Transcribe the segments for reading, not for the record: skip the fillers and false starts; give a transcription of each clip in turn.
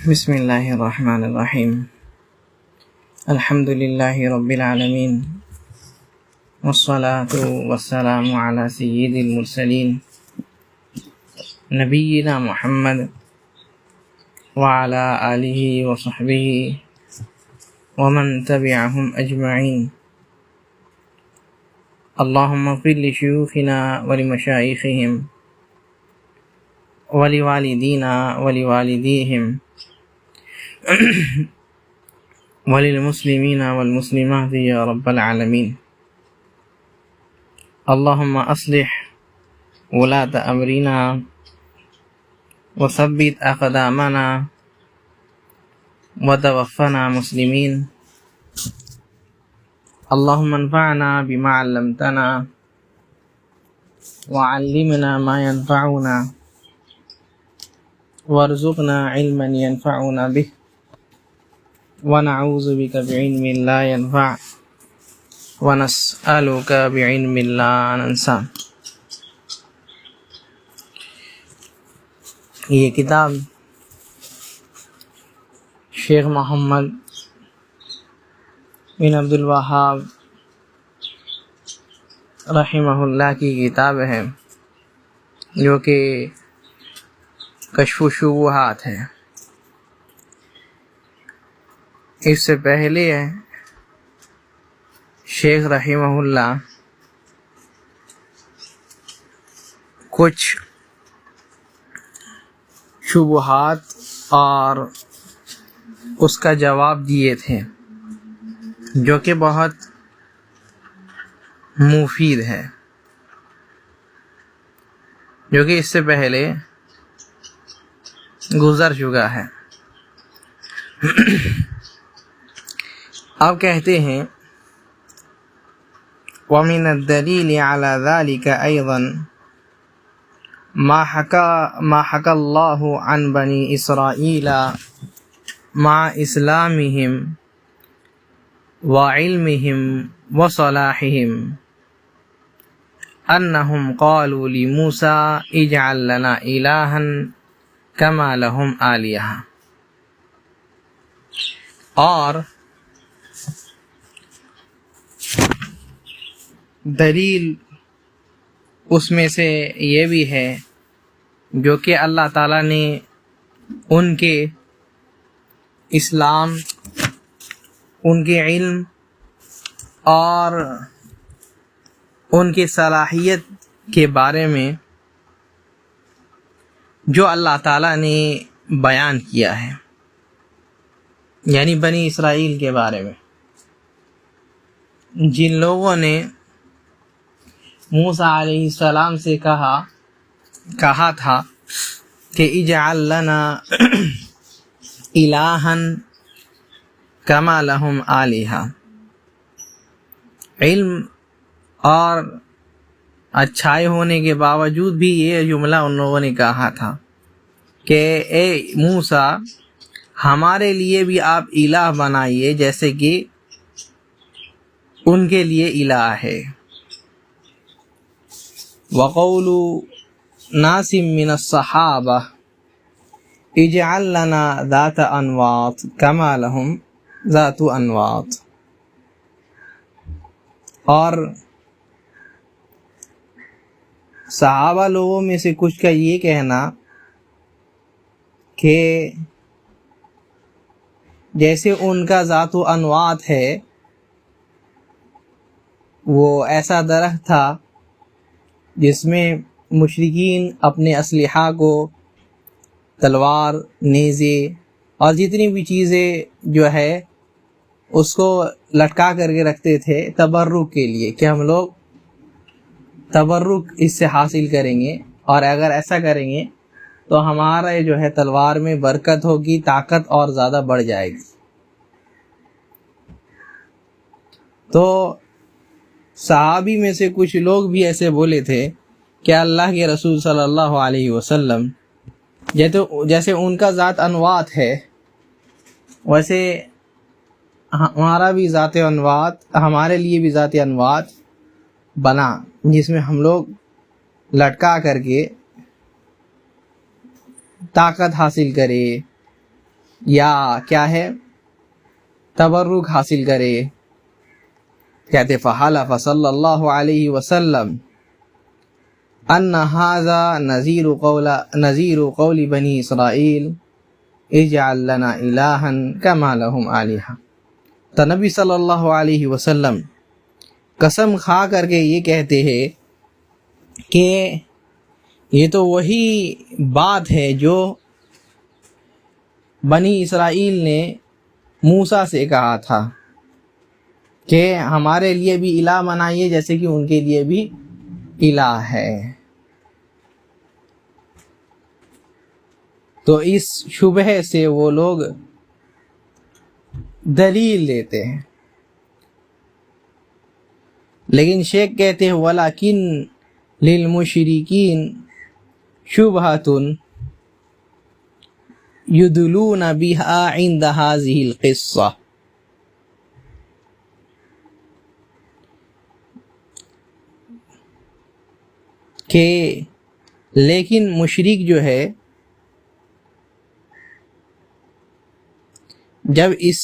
بسم اللہ الرحمن الرحیم الحمد للہ رب العالمین والصلاة والسلام علی سید المرسلین نبینا محمد وعلی آلہ وصحبہ ومن تبعہم اجمعین اللہم اغفر لشیوخنا ولمشائخہم ولوالدینا ولوالدیہم وللمسلمین والمسلمات یا رب العالمین اللہم اصلح ولاة امرنا وثبت اقدامنا وتوفنا مسلمین اللہم انفعنا بما علمتنا وعلمنا ما ينفعنا وارزقنا علما ينفعنا به ونعوذ بك بعلم لا ينفع ونسألك بعلم لا ننسى۔ یہ کتاب شیخ محمد بن عبد الوہاب رحمہ اللہ کی کتاب ہے جو کہ کشف و شبہات ہے۔ اس سے پہلے شیخ رحمہ اللہ کچھ شبہات اور اس کا جواب دیے تھے جو کہ بہت مفید ہے، جو کہ اس سے پہلے گزر چکا ہے۔ اب کہتے ہیں وَمِنَ الدَّلِيلِ عَلَى ذَلِكَ أَيْضًا ما حكى الله عن بني إسرائيل مع إسلامهم وعلمهم وصلاحهم أنهم قالوا لموسى اجعل لنا إلها كما لهم آلهة، اور دلیل اس میں سے یہ بھی ہے جو کہ اللہ تعالیٰ نے ان کے اسلام، ان کے علم اور ان کی صلاحیت کے بارے میں جو اللہ تعالیٰ نے بیان کیا ہے، یعنی بنی اسرائیل کے بارے میں، جن لوگوں نے موسیٰ علیہ السلام سے کہا تھا کہ اجعل لنا الہا کما لہم آلہہ، علم اور اچھائی ہونے کے باوجود بھی یہ جملہ ان لوگوں نے کہا تھا کہ اے موسیٰ ہمارے لیے بھی آپ الہ بنائیے جیسے کہ ان کے لیے الہ ہے۔ وقول ناس من الصحابہ اجعل لنا ذات انواط کما لہم ذات انواط، اور صحابہ لوگوں میں سے کچھ کا یہ کہنا کہ جیسے ان کا ذات و انواط ہے، وہ ایسا درخت تھا جس میں مشرکین اپنے اسلحہ کو، تلوار، نیزے اور جتنی بھی چیزیں جو ہے اس کو لٹکا کر کے رکھتے تھے تبرک کے لیے، کہ ہم لوگ تبرک اس سے حاصل کریں گے، اور اگر ایسا کریں گے تو ہمارا جو ہے تلوار میں برکت ہوگی، طاقت اور زیادہ بڑھ جائے گی۔ تو صحابی میں سے کچھ لوگ بھی ایسے بولے تھے کہ اللہ کے رسول صلی اللہ علیہ وسلم جیسے ان کا ذات انوات ہے ویسے ہمارا بھی ذات انوات، ہمارے لیے بھی ذات انوات بنا، جس میں ہم لوگ لٹکا کر کے طاقت حاصل کرے یا کیا ہے تبرک حاصل کرے. کہتے فحلف صلی اللہ علیہ وسلم ان ھذا نذیر قول بنی اسرائیل اجعل لنا الہا کما لہم آلہہ. تو نبی صلی اللہ علیہ وسلم قسم کھا کر کے یہ کہتے ہیں کہ یہ تو وہی بات ہے جو بنی اسرائیل نے موسیٰ سے کہا تھا کہ ہمارے لیے بھی الہ بنائیے جیسے کہ ان کے لیے بھی الہ ہے. تو اس شبہ سے وہ لوگ دلیل دیتے ہیں. لیکن شیخ کہتے ہیں وَلَكِن لِلْمُشْرِكِينَ شُبْهَةٌ يُدْلُونَ بِهَا عِنْدَ هَذِهِ الْقِصَّةِ. کہ لیکن مشرک جو ہے جب اس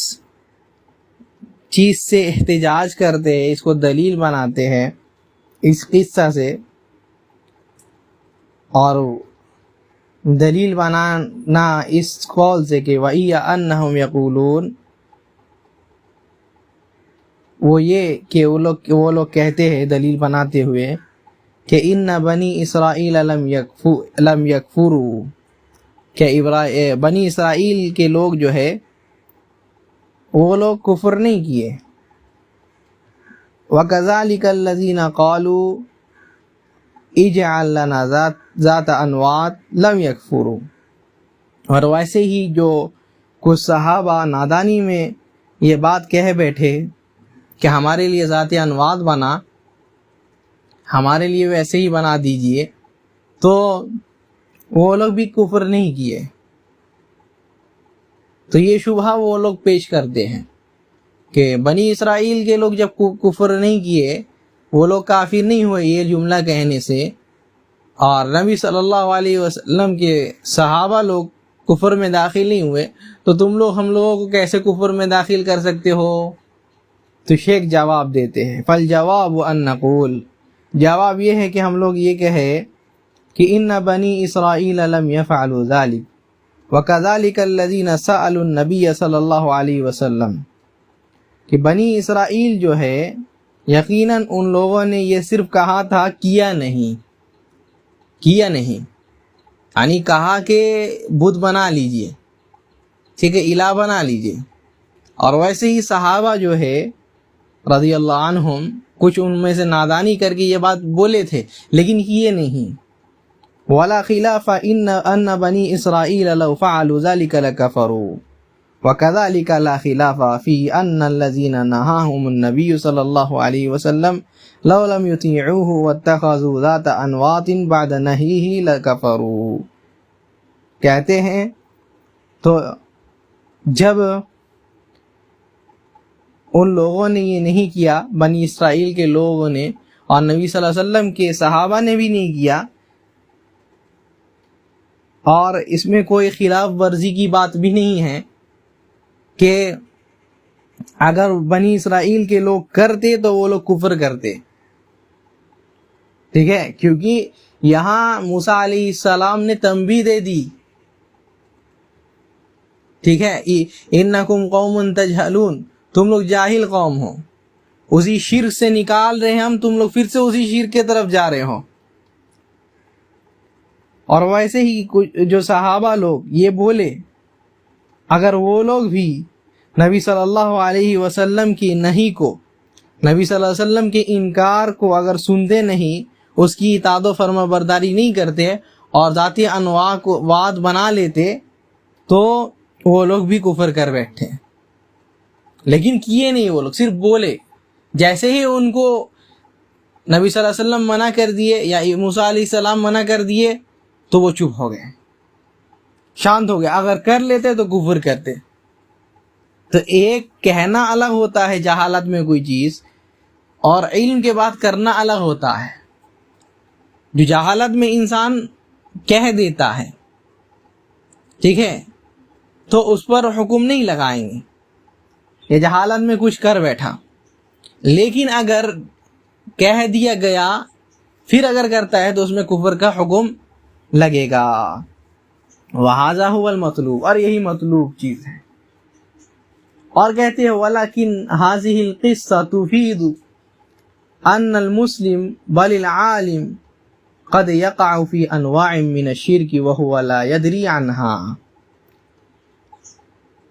چیز سے احتجاج کرتے ہیں، اس کو دلیل بناتے ہیں اس قصہ سے، اور دلیل بنانا اس قول سے کہ وَإِيَّ أَنَّهُمْ يَقُولُونَ، وہ یہ کہ وہ لوگ کہتے ہیں دلیل بناتے ہوئے کہ ان بنی اسرائیل لم یکفروا، کہ بنی اسرائیل کے لوگ جو ہے وہ لوگ کفر نہیں کیے. وَكَذَلِكَ الَّذِينَ قَالُوا اجعل لنا ذات انوات لم یکفروا. اور ویسے ہی جو کچھ صحابہ نادانی میں یہ بات کہہ بیٹھے کہ ہمارے لیے ذات انوات بنا، ہمارے لیے ویسے ہی بنا دیجئے، تو وہ لوگ بھی کفر نہیں کیے. تو یہ شبہ وہ لوگ پیش کرتے ہیں کہ بنی اسرائیل کے لوگ جب کفر نہیں کیے، وہ لوگ کافر نہیں ہوئے یہ جملہ کہنے سے، اور نبی صلی اللہ علیہ وسلم کے صحابہ لوگ کفر میں داخل نہیں ہوئے، تو تم لوگ ہم لوگوں کو کیسے کفر میں داخل کر سکتے ہو؟ تو شیخ جواب دیتے ہیں فالجواب ان نقول، جواب یہ ہے کہ ہم لوگ یہ کہیں کہ ان بنی اسرائیل لم یفعلوا ذلک وَكَذَلِكَ الَّذِينَ سَأَلُوا النَّبِيَّ صلی اللہ علیہ وسلم، کہ بنی اسرائیل جو ہے یقیناً ان لوگوں نے یہ صرف کہا تھا، کیا نہیں، یعنی کہا کہ بت بنا لیجئے، ٹھیک ہے، الہ بنا لیجئے. اور ویسے ہی صحابہ جو ہے رضی اللہ عنہم، کچھ ان میں سے نادانی کر کے یہ بات بولے تھے لیکن کیے نہیں. وَلَا خِلَافَ أَنَّ بَنِي إِسْرَائِيلَ لَوْ فَعَلُوا ذَلِكَ لَكَفَرُوا وَكَذَلِكَ لَا خِلَافَ فِي أَنَّ الَّذِينَ نَهَاهُمُ النَّبِيُّ صلی اللہ علیہ وسلم لَوْ لَمْ يُطِيعُوهُ وَاتَّخَذُوا ذَاتَ أَنْوَاطٍ بَعْدَ نَهْيِهِ لَكَفَرُوا. کہتے ہیں تو جب ان لوگوں نے یہ نہیں کیا، بنی اسرائیل کے لوگوں نے، اور نبی صلی اللہ علیہ وسلم کے صحابہ نے بھی نہیں کیا، اور اس میں کوئی خلاف ورزی کی بات بھی نہیں ہے کہ اگر بنی اسرائیل کے لوگ کرتے تو وہ لوگ کفر کرتے. ٹھیک ہے، کیونکہ یہاں موسیٰ علیہ السلام نے تنبیہ دے دی، ٹھیک ہے، انکم قوم تجہلون، تم لوگ جاہل قوم ہو، اسی شرک سے نکال رہے ہیں ہم، تم لوگ پھر سے اسی شرک کے طرف جا رہے ہو. اور ویسے ہی جو صحابہ لوگ یہ بولے، اگر وہ لوگ بھی نبی صلی اللہ علیہ وسلم کی نہیں کو، نبی صلی اللہ علیہ وسلم کے انکار کو اگر سنتے نہیں، اس کی اطاعت و فرما برداری نہیں کرتے اور ذاتی انواع کو وعد بنا لیتے، تو وہ لوگ بھی کفر کر بیٹھے. لیکن کیے نہیں، وہ لوگ صرف بولے. جیسے ہی ان کو نبی صلی اللہ علیہ وسلم منع کر دیے یا موسیٰ علیہ السلام منع کر دیے تو وہ چپ ہو گئے، شانت ہو گئے. اگر کر لیتے تو کفر کرتے. تو ایک کہنا الگ ہوتا ہے جہالت میں کوئی چیز، اور علم کے بعد کرنا الگ ہوتا ہے. جو جہالت میں انسان کہہ دیتا ہے، ٹھیک ہے، تو اس پر حکم نہیں لگائیں گے، یہ جہالت میں کچھ کر بیٹھا، لیکن اگر کہہ دیا گیا پھر اگر کرتا ہے تو اس میں کفر کا حکم لگے گا۔ وَهَذَا هُوَ الْمَطْلُوب، اور یہی مطلوب چیز ہے۔ اور کہتے ہیں وَلَكِنْ هَذِهِ الْقِصَّةُ تُفِيدُ أَنَّ الْمُسْلِمَ بَلِ الْعَالِمَ قَدْ يَقَعُ فِي أَنْوَاعٍ مِّنَ الشِّرْكِ وَهُوَ لَا يَدْرِي عَنْهَا۔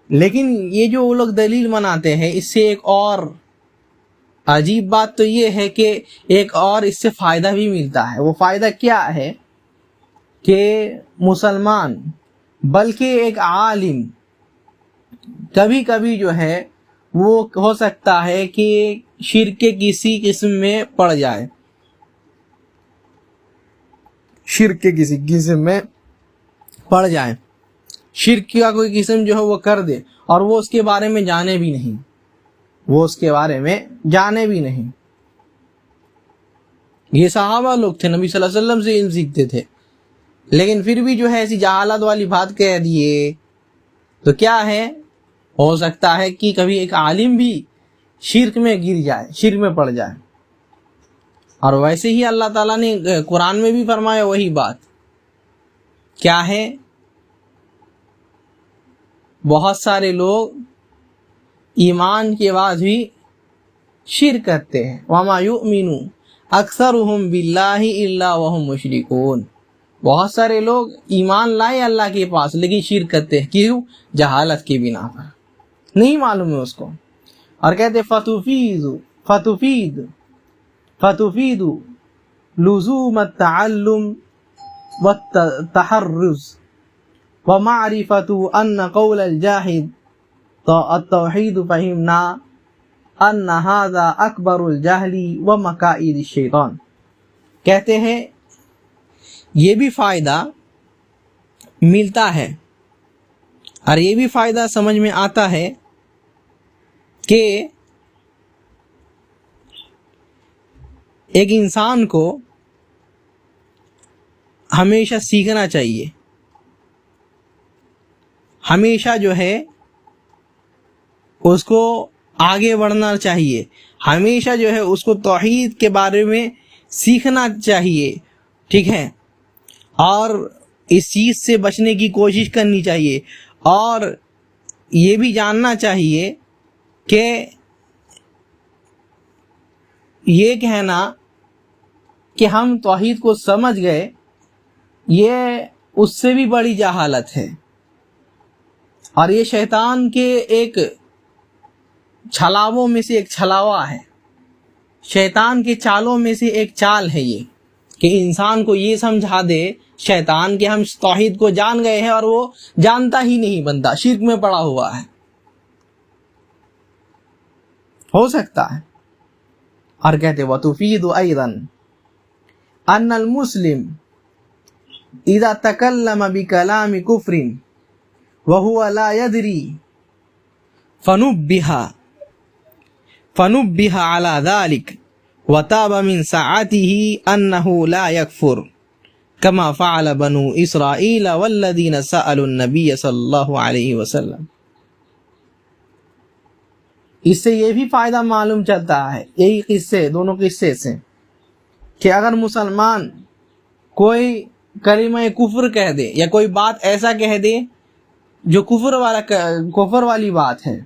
لیکن یہ جو وہ لوگ دلیل مناتے ہیں، اس سے ایک اور عجیب بات تو یہ ہے کہ ایک اور اس سے فائدہ بھی ملتا ہے۔ وہ فائدہ کیا ہے کہ مسلمان بلکہ ایک عالم کبھی کبھی جو ہے وہ ہو سکتا ہے کہ شرک کے کسی قسم میں پڑ جائے، شرک کے کسی قسم میں پڑ جائے، شرک کا کوئی قسم جو ہے وہ کر دے اور وہ اس کے بارے میں جانے بھی نہیں، یہ صحابہ لوگ تھے، نبی صلی اللہ علیہ وسلم سے علم سیکھتے تھے، لیکن پھر بھی جو ہے ایسی جہالت والی بات کہہ دیے تو کیا ہے، ہو سکتا ہے کہ کبھی ایک عالم بھی شرک میں گر جائے، شرک میں پڑ جائے۔ اور ویسے ہی اللہ تعالیٰ نے قرآن میں بھی فرمایا وہی بات، کیا ہے، بہت سارے لوگ ایمان کے بعد بھی شرک کرتے ہیں، وَمَا يُؤْمِنُ أَكْثَرُهُمْ بِاللَّهِ إِلَّا وَهُمْ مُشْرِكُونَ، بہت سارے لوگ ایمان لائے اللہ کے پاس لیکن شرک کرتے ہیں، کیوں؟ جہالت کی بنا پر، نہیں معلوم ہے اس کو۔ اور کہتے فتفید لزوم التعلم والتحرز ومعرفة أن قول الجاحد التوحید فہمنا ان هذا اکبر الجہل ومکائد الشیطان۔ کہتے ہیں یہ بھی فائدہ ملتا ہے اور یہ بھی فائدہ سمجھ میں آتا ہے کہ ایک انسان کو ہمیشہ سیکھنا چاہیے، ہمیشہ جو ہے اس کو آگے بڑھنا چاہیے، ہمیشہ جو ہے اس کو توحید کے بارے میں سیکھنا چاہیے، ٹھیک ہے، اور اس چیز سے بچنے کی کوشش کرنی چاہیے، اور یہ بھی جاننا چاہیے کہ یہ کہنا کہ ہم توحید کو سمجھ گئے یہ اس سے بھی بڑی جہالت ہے، اور یہ شیطان کے ایک چھلاووں میں سے ایک چھلاوا ہے، شیطان کے چالوں میں سے ایک چال ہے یہ، کہ انسان کو یہ سمجھا دے شیطان کہ ہم توحید کو جان گئے ہیں اور وہ جانتا ہی نہیں، بندہ شرک میں پڑا ہوا ہے، ہو سکتا ہے۔ اور کہتے وَتُفِيدُ أَيْضًا أَنَّ الْمُسْلِمَ إِذَا تَكَلَّمَ بِكَلَامِ كُفْرٍ وَهُوَ لَا يَدْرِي فنبه على ذلك وتاب من ساعته أنه لا يكفر كما فعل بنو إسرائيل والذين سألوا النبي صلى الله عليه وسلم۔ اس سے یہ بھی فائدہ معلوم چلتا ہے، یہی قصے، دونوں قصے سے، کہ اگر مسلمان کوئی کلمہ کفر کہہ دے یا کوئی بات ایسا کہہ دے جو کفر والی بات ہے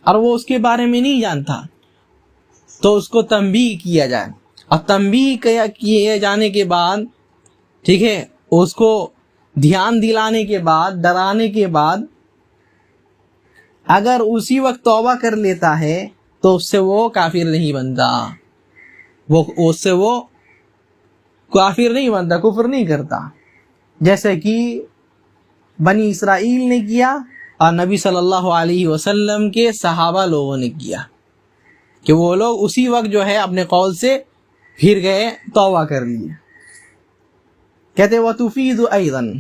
اور وہ اس کے بارے میں نہیں جانتا، تو اس کو تنبیہ کیا جائے، اور تنبیہ کیے جانے کے بعد، ٹھیک ہے، اس کو دھیان دلانے کے بعد، ڈرانے کے بعد اگر اسی وقت توبہ کر لیتا ہے تو اس سے وہ کافر نہیں بنتا، اس سے وہ کافر نہیں بنتا، کفر نہیں کرتا، جیسے کہ بنی اسرائیل نے کیا اور نبی صلی اللہ علیہ وسلم کے صحابہ لوگوں نے کیا، کہ وہ لوگ اسی وقت جو ہے اپنے قول سے پھر گئے، توبہ کر لیے۔ کہتے وَتُفِيدُ أَيْضًا،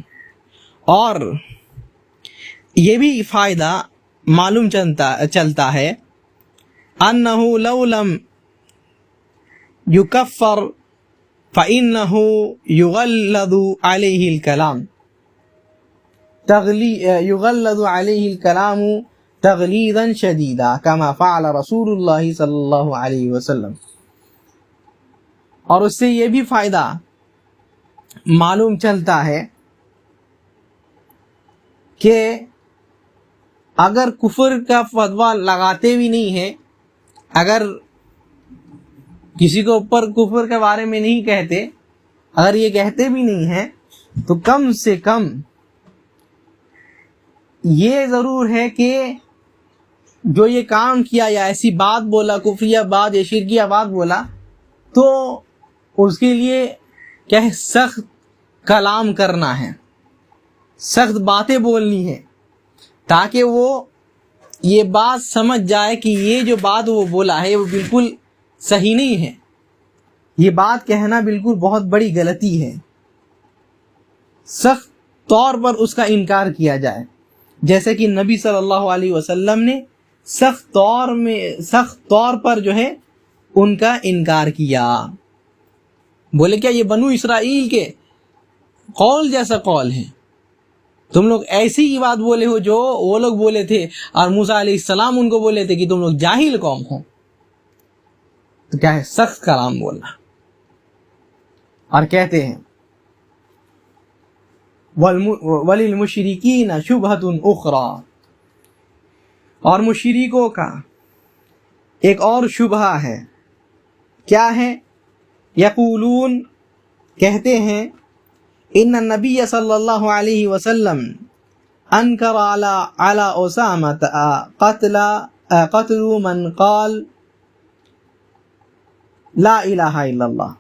اور یہ بھی فائدہ معلوم چلتا ہے أَنَّهُ لَوْ لَمْ يُكَفَّرْ فَإِنَّهُ يُغَلَّظُ عَلَيْهِ الْكَلَامُ، یغلظ علیہ الکلام تغلیظا شدیدا کما فعل رسول اللہ صلی اللہ علیہ وسلم. اور اس سے یہ بھی فائدہ معلوم چلتا ہے کہ اگر کفر کا فتویٰ لگاتے بھی نہیں ہیں، اگر کسی کو اوپر کفر کے بارے میں نہیں کہتے، اگر یہ کہتے بھی نہیں ہیں، تو کم سے کم یہ ضرور ہے کہ جو یہ کام کیا یا ایسی بات بولا، کفریہ بات یا شرکیہ بات بولا، تو اس کے لیے کیا ہے، سخت کلام کرنا ہے، سخت باتیں بولنی ہے، تاکہ وہ یہ بات سمجھ جائے کہ یہ جو بات وہ بولا ہے وہ بالکل صحیح نہیں ہے، یہ بات کہنا بالکل بہت بڑی غلطی ہے، سخت طور پر اس کا انکار کیا جائے، جیسے کہ نبی صلی اللہ علیہ وسلم نے سخت طور پر جو ہے ان کا انکار کیا. بولے کیا یہ بنو اسرائیل کے قول جیسا قول ہے، تم لوگ ایسی ہی بات بولے ہو جو وہ لوگ بولے تھے، اور موسیٰ علیہ السلام ان کو بولے تھے کہ تم لوگ جاہل قوم ہو. تو کیا ہے، سخت کلام بولنا. اور کہتے ہیں وَلِلْمُشْرِكِينَ شُبْهَةٌ أُخْرَى، اور مشرکوں کا ایک اور شبہ ہے. کیا ہے؟ یقولون، کہتے ہیں، ان النبی صلی اللہ علیہ وسلم انکر علی اسامہ قتل من قال لا الہ الا اللہ،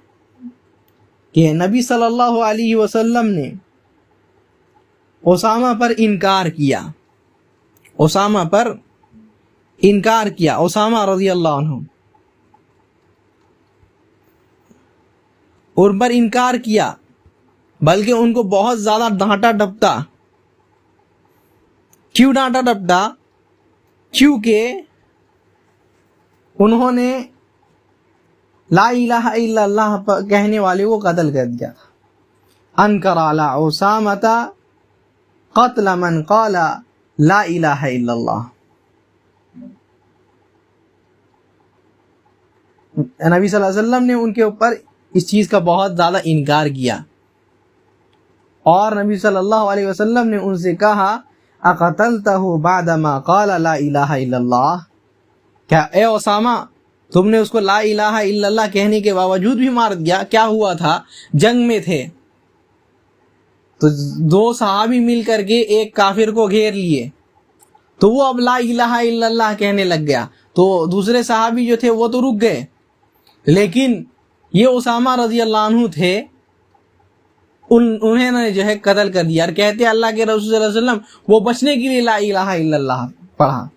کہ نبی صلی اللہ علیہ وسلم نے اسامہ پر انکار کیا، اسامہ پر انکار کیا، اسامہ رضی اللہ عنہ ان پر انکار کیا، بلکہ ان کو بہت زیادہ ڈانٹا ڈپٹا. کیوں ڈانٹا ڈپٹا؟ کیونکہ انہوں نے لا الہ الا اللہ کہنے والے کو قتل کر دیا تھا. انکر علی اسامہ قتل من قال لا الہ الا اللہ. نبی صلی اللہ علیہ وسلم نے ان کے اوپر اس چیز کا بہت زیادہ انکار کیا، اور نبی صلی اللہ علیہ وسلم نے ان سے کہا اقتلتہ بعدما قال لا الہ الا اللہ، کیا اے اسامہ تم نے اس کو لا الہ الا اللہ کہنے کے باوجود بھی مار دیا؟ کیا ہوا تھا، جنگ میں تھے تو دو صحابی مل کر کے ایک کافر کو گھیر لیے، تو وہ اب لا الہ الا اللہ کہنے لگ گیا، تو دوسرے صحابی جو تھے وہ تو رک گئے، لیکن یہ اسامہ رضی اللہ عنہ تھے، انہیں نے جو ہے قتل کر دیا. اور کہتے ہیں اللہ کے رسول صلی اللہ علیہ وسلم وہ بچنے کے لیے لا الہ الا اللہ پڑھا.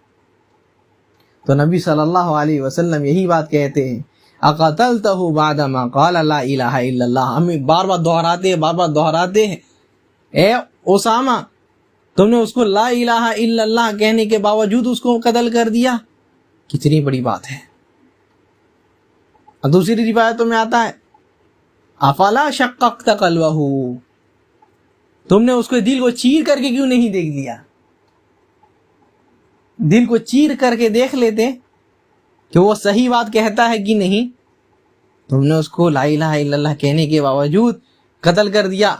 تو نبی صلی اللہ علیہ وسلم یہی بات کہتے ہیں اقتلتہ بعدما قال لا الہ الا اللہ. ہمیں بار بار دہراتے ہیں اے اسامہ تم نے اس کو لا الہ الا اللہ کہنے کے باوجود اس کو قتل کر دیا، کتنی بڑی بات ہے. اور دوسری روایتوں میں آتا ہے افلا شققت قلبہ، تم نے اس کو دل کو چیر کر کے کیوں نہیں دیکھ لیا؟ دل کو چیر کر کے دیکھ لیتے کہ وہ صحیح بات کہتا ہے کہ نہیں. تم نے اس کو لا الہ الا اللہ کہنے کے باوجود قتل کر دیا.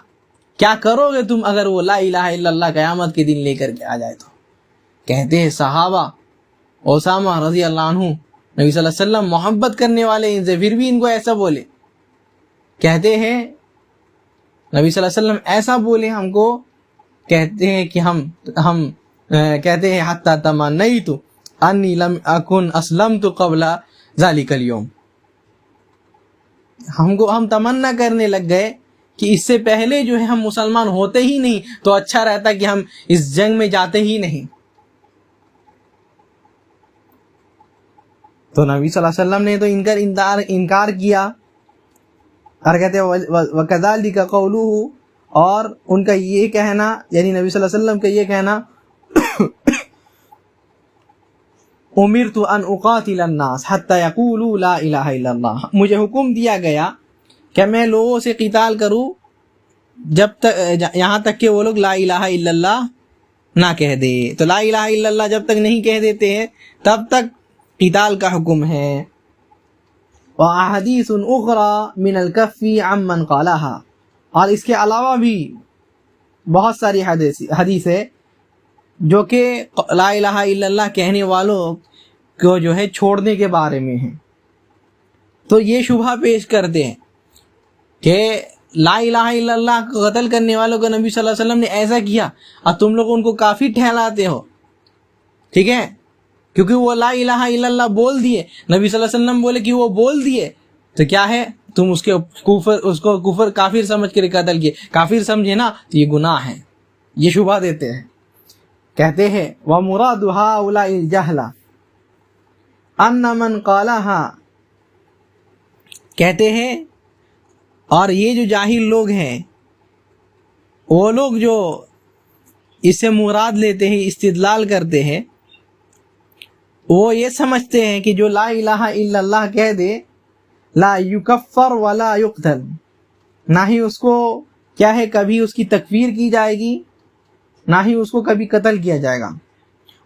کیا کرو گے تم اگر وہ لا الہ الا اللہ قیامت کے دن لے کر کے آ جائے تو؟ کہتے ہیں صحابہ اسامہ رضی اللہ عنہ نبی صلی اللہ علیہ وسلم محبت کرنے والے ان سے، پھر بھی ان کو ایسا بولے. کہتے ہیں نبی صلی اللہ علیہ وسلم ایسا بولے ہم کو، کہتے ہیں کہ ہم کہتے ہیں حتی تمنیت انی لم اکن اسلمت قبل ذالک اليوم، ہم تمنا کرنے لگ گئے کہ اس سے پہلے جو ہے ہم مسلمان ہوتے ہی نہیں تو اچھا رہتا کہ ہم اس جنگ میں جاتے ہی نہیں. تو نبی صلی اللہ علیہ وسلم نے تو انکار کیا. اور کہتے ہیں وَكَذَلِكَ قَوْلُهُ، اور ان کا یہ کہنا، یعنی نبی صلی اللہ علیہ وسلم کا یہ کہنا اُمِرْتُ أَنْ أُقَاتِلَ النَّاسَ حَتَّى يَقُولُوا لَا إِلَهَ إِلَّا اللَّهِ، مجھے حکم دیا گیا کہ میں لوگوں سے قتال کروں جب تک یہاں تک کہ وہ لوگ لا الہ الا اللہ نہ کہہ دے. تو لا الہ الا اللہ جب تک نہیں کہہ دیتے ہیں تب تک قتال کا حکم ہے. وَأَحَادِيثٌ أُخْرَى مِنَ الْكَفِّ عَمَّنْ قَالَهَا، اور اس کے علاوہ بھی بہت ساری حدیث ہے جو کہ لا الہ الا اللہ کہنے والوں کو جو ہے چھوڑنے کے بارے میں ہیں. تو یہ شبہ پیش کرتے ہیں کہ لا الہ الا اللہ کو قتل کرنے والوں کو نبی صلی اللہ علیہ وسلم نے ایسا کیا اور تم لوگ ان کو کافر ٹھہراتے ہو. ٹھیک ہے، کیونکہ وہ لا الہ الا اللہ بول دیے، نبی صلی اللہ علیہ وسلم بولے کہ وہ بول دیے، تو کیا ہے تم اس کو کفر کافر سمجھ کر قتل کیے. کافر سمجھے نا تو یہ گناہ ہے. یہ شبہ دیتے ہیں. کہتے ہیں وَمُرَادُ هَؤُلَاءِ الْجَهْلَ أَنَّ مَنْ قَالَهَا، کہتے ہیں اور یہ جو جاہل لوگ ہیں وہ لوگ جو اس سے مراد لیتے ہیں، استدلال کرتے ہیں، وہ یہ سمجھتے ہیں کہ جو لا الہ الا اللہ کہہ دے لا یکفر ولا یقتل، نہ ہی اس کو کیا ہے کبھی اس کی تکفیر کی جائے گی، نہ ہی اس کو کبھی قتل کیا جائے گا.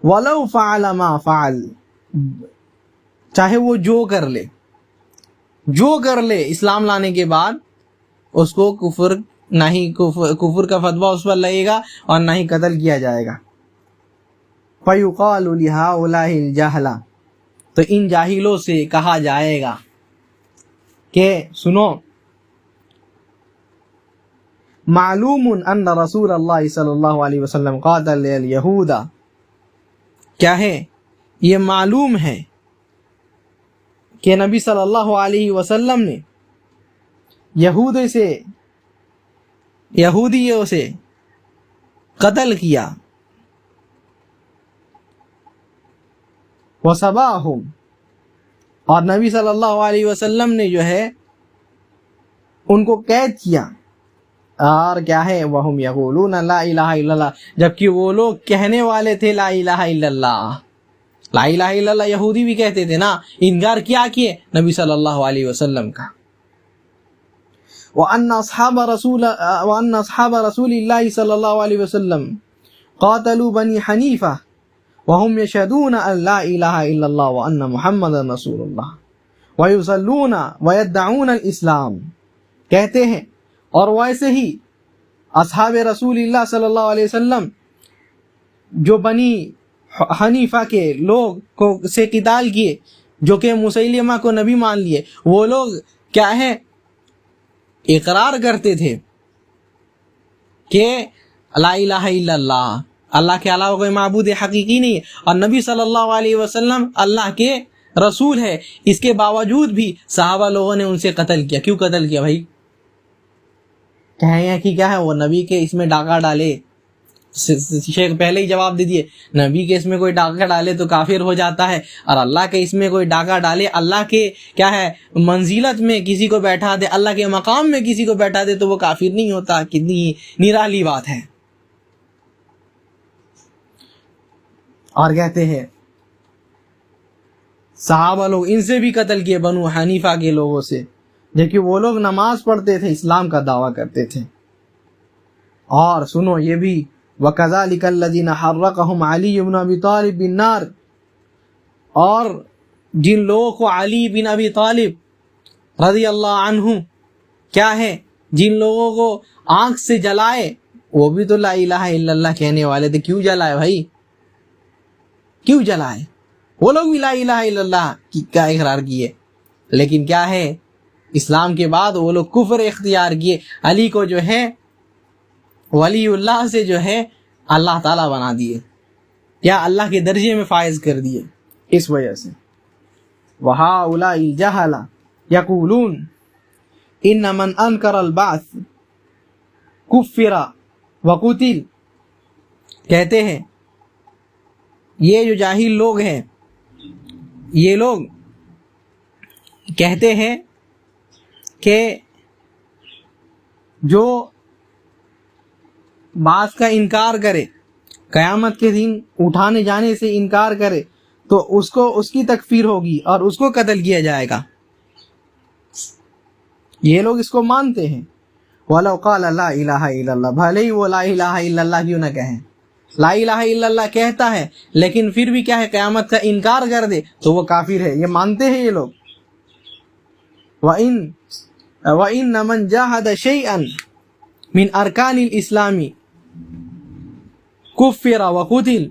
ولو فعل ما فعل، چاہے وہ جو کر لے اسلام لانے کے بعد اس کو کفر نہ ہی کفر کا فتویٰ اس پر لگے گا اور نہ ہی قتل کیا جائے گا. فَيُقَالُ لِهَؤُلَاءِ الْجَهْلَ، تو ان جاہلوں سے کہا جائے گا کہ سنو، معلوم ان رسول اللہ صلی اللہ علیہ وسلم قاتل الیہود، کیا ہے یہ معلوم ہے کہ نبی صلی اللہ علیہ وسلم نے یہودیوں سے قتل کیا. وَصَبَاهُمْ، اور نبی صلی اللہ علیہ وسلم نے جو ہے ان کو قید کیا. اور کیا ہے وَهُمْ يَقُولُونَ لَا إِلَهَ إِلَّا اللَّهُ، جبکہ وہ لوگ کہنے والے تھے لا الہ الا اللہ. لا الہ الا اللہ یہودی بھی کہتے تھے نا، انکار کیا کیے نبی صلی اللہ علیہ وسلم کا. وَأَنَّ أَصْحَابَ رَسُولِ اللَّهِ صلی اللہ علیہ وسلم قاتلوا بنی حنیفہ وَهُمْ يَشْهَدُونَ أَن لَا إِلَهَ إِلَّا اللَّهُ وَأَنَّ مُحَمَّدًا رَسُولُ اللَّهِ وَيُصَلُّونَ وَيَدَّعُونَ الْإِسْلَامَ، کہتے ہیں اور ویسے ہی اصحاب رسول اللہ صلی اللہ علیہ وسلم جو بنی حنیفہ کے لوگ کو سے قتال کیے، جو کہ مسیلمہ کو نبی مان لیے، وہ لوگ کیا ہے اقرار کرتے تھے کہ لا الہ الا اللہ، اللہ کے علاوہ کوئی معبود حقیقی نہیں ہے، اور نبی صلی اللہ علیہ وسلم اللہ کے رسول ہے. اس کے باوجود بھی صحابہ لوگوں نے ان سے قتل کیا. کیوں قتل کیا بھائی؟ کہیں کہ کیا ہے وہ نبی کے اس میں ڈاکہ ڈالے. شیخ پہلے ہی جواب دے دیے، نبی کے اس میں کوئی ڈاکہ ڈالے تو کافر ہو جاتا ہے، اور اللہ کے اس میں کوئی ڈاکہ ڈالے، اللہ کے کیا ہے منزلت میں کسی کو بیٹھا دے، اللہ کے مقام میں کسی کو بیٹھا دے تو وہ کافر نہیں ہوتا. کتنی نرالی بات ہے. اور کہتے ہیں صحابہ لوگ ان سے بھی قتل کیے، بنو حنیفہ کے لوگوں سے، جبکہ وہ لوگ نماز پڑھتے تھے، اسلام کا دعویٰ کرتے تھے. اور سنو یہ بھی وَكَذَلِكَ الَّذِينَ حَرَّقَهُمْ عَلِيُّ بْنُ أَبِي طَالِبٍ بِالنَّارِ، اور جن لوگوں کو علی بن ابی طالب رضی اللہ عنہ کیا ہے جن لوگوں کو آنکھ سے جلائے، وہ بھی تو لا الہ الا اللہ کہنے والے تھے. کیوں جلائے بھائی؟ کیوں جلائے؟ وہ لوگ بھی لا الہ الا اللہ کا اقرار کیے، لیکن کیا ہے اسلام کے بعد وہ لوگ کفر اختیار کیے. علی کو جو ہے ولی اللہ سے جو ہے اللہ تعالیٰ بنا دیے، یا اللہ کے درجے میں فائز کر دیے. اس وجہ سے وَهَؤُلَاءِ الْجَهَلَ يَقُولُونَ إِنَّ مَنْ أَنْكَرَ الْبَعْثَ كُفِّرَ وَقُتِلَ، کہتے ہیں یہ جو جاہل لوگ ہیں یہ لوگ کہتے ہیں کہ جو بعث کا انکار کرے، قیامت کے دن اٹھانے جانے سے انکار کرے، تو اس کی تکفیر ہوگی اور اس کو قتل کیا جائے گا. یہ لوگ اس کو مانتے ہیں. وَلَوْ قَالَ لَا إِلَهَ إِلَّا اللَّهُ، بھلے ہی وہ لا الہ الا اللہ کیوں نہ کہیں، لا الہ الا اللہ کہتا ہے لیکن پھر بھی کیا ہے قیامت کا انکار کر دے تو وہ کافر ہے، یہ مانتے ہیں یہ لوگ۔ وَإِنَّ مَنْ جَاهَدَ شَيْئًا مِنْ أَرْكَانِ الْإِسْلَامِ كُفِّرَ وَقُتِلَ،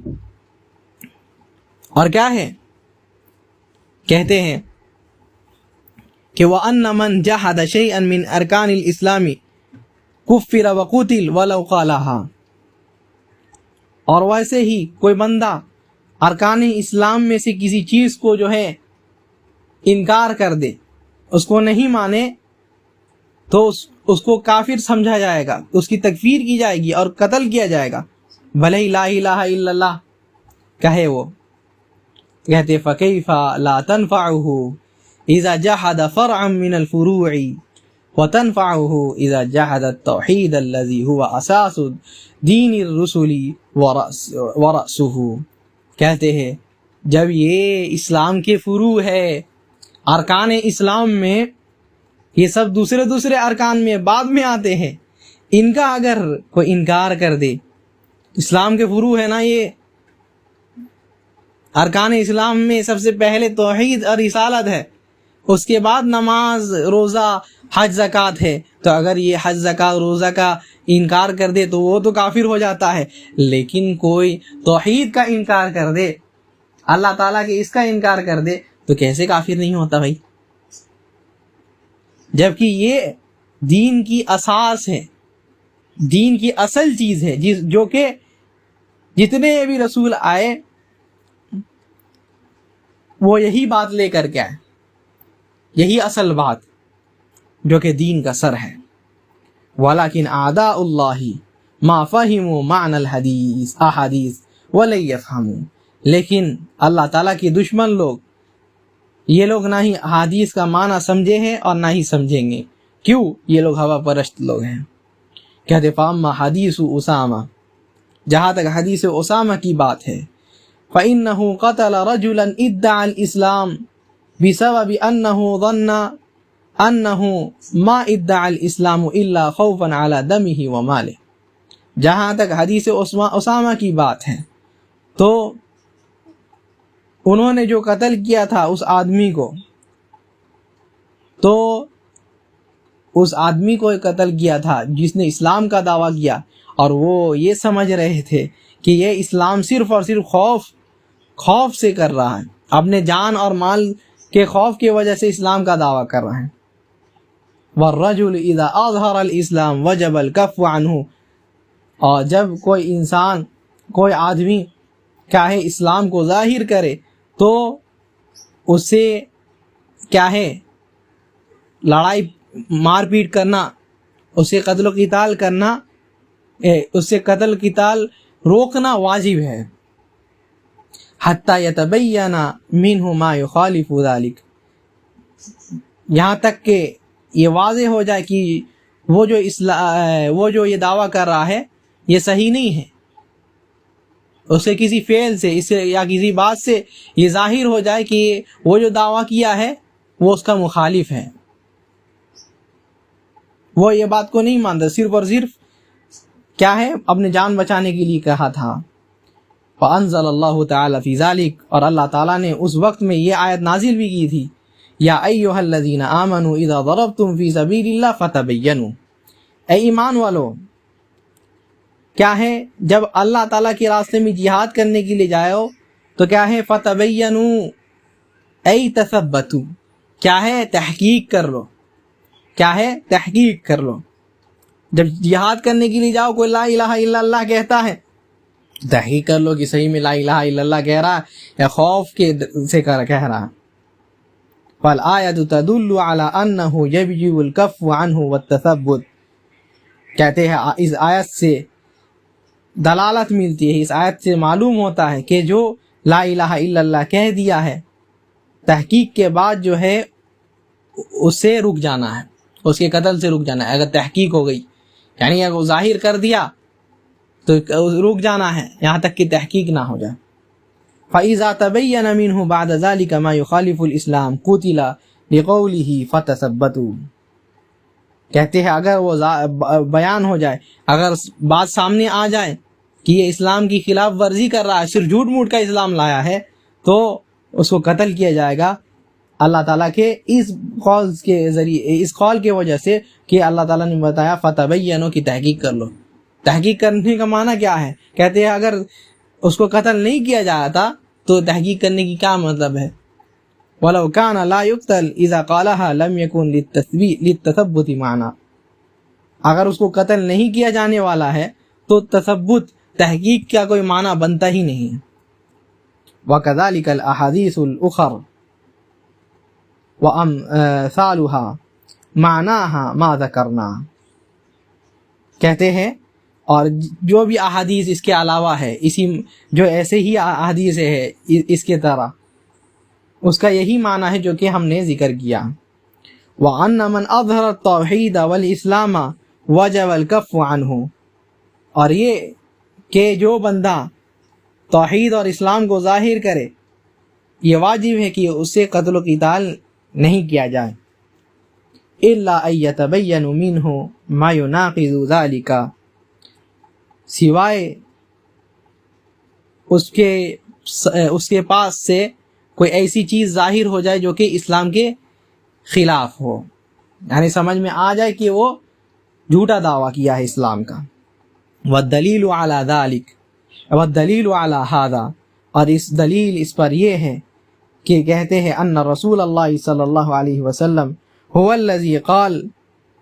اور کیا ہے کہتے ہیں کہ وَأَنَّ مَنْ جَاهَدَ شَيْئًا مِنْ أَرْكَانِ الْإِسْلَامِ كُفِّرَ وَقُتِلَ وَلَوْ قَالَهَا، اور ویسے ہی کوئی بندہ ارکان اسلام میں سے کسی چیز کو جو ہے انکار کر دے، اس کو نہیں مانے، تو اس کو کافر سمجھا جائے گا، اس کی تکفیر کی جائے گی اور قتل کیا جائے گا، بھلے ہی لا الہ الا اللہ کہے وہ۔ کہتے فَكَيْفَ لَا تَنْفَعُهُ إِذَا جَحَدَ فَرْعًا مِنَ الْفُرُوعِ وَتَنْفَعُهُ إِذَا جَحَدَ التَّوْحِيدَ الَّذِي هُوَ أَسَاسُ دِينِ الرُّسُلِ وَرَأْسُهُ، کہتے ہیں جب یہ اسلام کے فروع ہے، ارکان اسلام میں، یہ سب دوسرے ارکان میں بعد میں آتے ہیں، ان کا اگر کوئی انکار کر دے، اسلام کے فروع ہے نا یہ، ارکان اسلام میں سب سے پہلے توحید اور رسالت ہے، اس کے بعد نماز، روزہ، حج، زکوٰۃ ہے، تو اگر یہ حج، زکوٰۃ، روزہ کا انکار کر دے تو وہ تو کافر ہو جاتا ہے۔ لیکن کوئی توحید کا انکار کر دے، اللہ تعالیٰ کے اس کا انکار کر دے تو کیسے کافر نہیں ہوتا بھائی؟ جبکہ یہ دین کی اساس ہے، دین کی اصل چیز ہے، جو کہ جتنے بھی رسول آئے وہ یہی بات لے کر کے آئے، یہی اصل بات جو کہ دین کا سر ہے۔ وَلَكِنْ أَعْدَاءُ اللَّهِ مَا فَهِمُوا مَعْنَى الْحَدِيثِ أَحَادِيثِ وَلَن يَفْهَمُوا، لیکن اللہ تعالیٰ کے دشمن لوگ، یہ لوگ نہ ہی حدیث کا معنی سمجھے ہیں اور نہ ہی سمجھیں گے، کیوں؟ یہ لوگ ہوا پرست لوگ ہیں۔ کہتے فَأَمَّا حَدِيثُ أُسَامَةَ، جہاں تک حدیث اسامہ کی بات ہے، فَإِنَّهُ قَتَلَ رَجُلًا ادَّعَى الْإِسْلَامَ بِسَبَبِ أَنَّهُ ظَنَّ أَنَّهُ مَا ادَّعَى الْإِسْلَامُ إِلَّا خَوْفًا عَلَى دَمِهِ وَمَالِهِ، جہاں تک حدیث اسامہ کی بات ہے تو انہوں نے جو قتل کیا تھا اس آدمی کو، تو اس آدمی کو قتل کیا تھا جس نے اسلام کا دعویٰ کیا، اور وہ یہ سمجھ رہے تھے کہ یہ اسلام صرف اور صرف خوف سے کر رہا ہے، اپنے جان اور مال کے خوف کی وجہ سے اسلام کا دعویٰ کر رہا ہے۔ وَالرَّجُلُ إِذَا أَظْهَرَ الْإِسْلَامَ وَجَبَ الْكَفُّ عَنْهُ، اور جب کوئی انسان، کوئی آدمی کیا ہے اسلام کو ظاہر کرے تو اسے کیا ہے لڑائی مار پیٹ کرنا، اسے قتل و قتال کرنا، اسے قتل قتال روکنا واجب ہے، حتی یتبین منہ ما یخالف ذلک، یہاں تک کہ یہ واضح ہو جائے کہ وہ جو یہ دعویٰ کر رہا ہے یہ صحیح نہیں ہے، اسے کسی فعل سے اسے یا کسی بات سے یہ ظاہر ہو جائے کہ وہ جو دعویٰ کیا ہے وہ اس کا مخالف ہے، وہ یہ بات کو نہیں مانتا، صرف اور صرف کیا ہے اپنے جان بچانے کے لیے کہا تھا۔ فَأَنزَلَ اللَّهُ تَعَالَى فِي ذَلِكَ، اور اللہ تعالیٰ نے اس وقت میں یہ آیت نازل بھی کی تھی، یا ایھا الذین آمنوا اذا ضربتم فی سبیل اللہ فتبینوا، اے ایمان والو، کیا ہے جب اللہ تعالیٰ کے راستے میں جہاد کرنے کے لیے جاؤ تو کیا ہے فتبینوا ای تثبتوا، کیا ہے تحقیق کر لو، کیا ہے تحقیق کر لو، جب جہاد کرنے کے لیے جاؤ کوئی لا الہ الا اللہ کہتا ہے تحقیق کر لو کہ صحیح میں لا الہ الا اللہ کہہ رہا ہے یا خوف کے سے کہہ رہا ہے۔ فَالْآيَةُ تَدُلُّ عَلَىٰ أَنَّهُ يَجِبُ الْكَفُّ عَنْهُ وَالتَّثَبُّتُ، کہتے ہیں اس آیت سے دلالت ملتی ہے، اس آیت سے معلوم ہوتا ہے کہ جو لا الہ الا اللہ کہہ دیا ہے تحقیق کے بعد جو ہے اس سے رک جانا ہے، اس کے قتل سے رک جانا ہے، اگر تحقیق ہو گئی یعنی اگر وہ ظاہر کر دیا تو رک جانا ہے یہاں تک کہ تحقیق نہ ہو جائے۔ فَإِذَا تَبَيَّنَ مِنْهُ بَعْدَ ذَلِكَ مَا يُخَالِفُ الْإِسْلَامَ قُتِلَ لِقَوْلِهِ فَتَثَبَّتُوا، کہتے ہیں اگر وہ بیان ہو جائے، اگر بات سامنے آ جائے کہ یہ اسلام کی خلاف ورزی کر رہا ہے، صرف جھوٹ موٹ کا اسلام لایا ہے، تو اس کو قتل کیا جائے گا اللہ تعالیٰ کے اس قول کے ذریعے، اس قول کی وجہ سے کہ اللہ تعالیٰ نے بتایا فتبینوا کی تحقیق کر لو۔ تحقیق کرنے کا معنی کیا ہے؟ کہتے ہیں اگر اس کو قتل نہیں کیا جاتا تو تحقیق کرنے کی کیا مطلب ہے؟ وَلَوْ كَانَ لَا يُقْتَلْ إِذَا قَالَهَا لَمْ يَكُنْ لِلتَّثَبُّتِ مَعْنَا، اگر اس کو قتل نہیں کیا جانے والا ہے تو تثبت، تحقیق کا کوئی معنی بنتا ہی نہیں ہے۔ وَكَذَلِكَ الْأَحَادِيثُ الْأُخَرُ وَأَمْثَالُهَا مَعْنَاهَا مَا ذَكَرْنَا، کہتے ہیں اور جو بھی احادیث اس کے علاوہ ہے، اسی جو ایسے ہی احادیث ہے اس کے طرح، اس کا یہی معنی ہے جو کہ ہم نے ذکر کیا۔ وَأَنَّ مَنْ أَظْهَرَ التَّوْحِيدَ وَالْإِسْلَامَ وَجَبَ الْكَفُّ عَنْهُ، اور یہ کہ جو بندہ توحید اور اسلام کو ظاہر کرے، یہ واجب ہے کہ اس سے قتل و قتال نہیں کیا جائے۔ إِلَّا أَن يَتَبَيَّنَ مِنْهُ مَا يُنَاقِضُ ذَلِكَ، سوائے اس کے پاس سے کوئی ایسی چیز ظاہر ہو جائے جو کہ اسلام کے خلاف ہو، یعنی سمجھ میں آ جائے کہ وہ جھوٹا دعویٰ کیا ہے اسلام کا۔ وَالدَّلِيلُ عَلَى ذَلِكَ وَالدَّلِيلُ عَلَى هَذَا، اور اس دلیل اس پر یہ ہے کہ کہتے ہیں ان رسول اللہ صلی اللہ علیہ وسلم هو الذي قال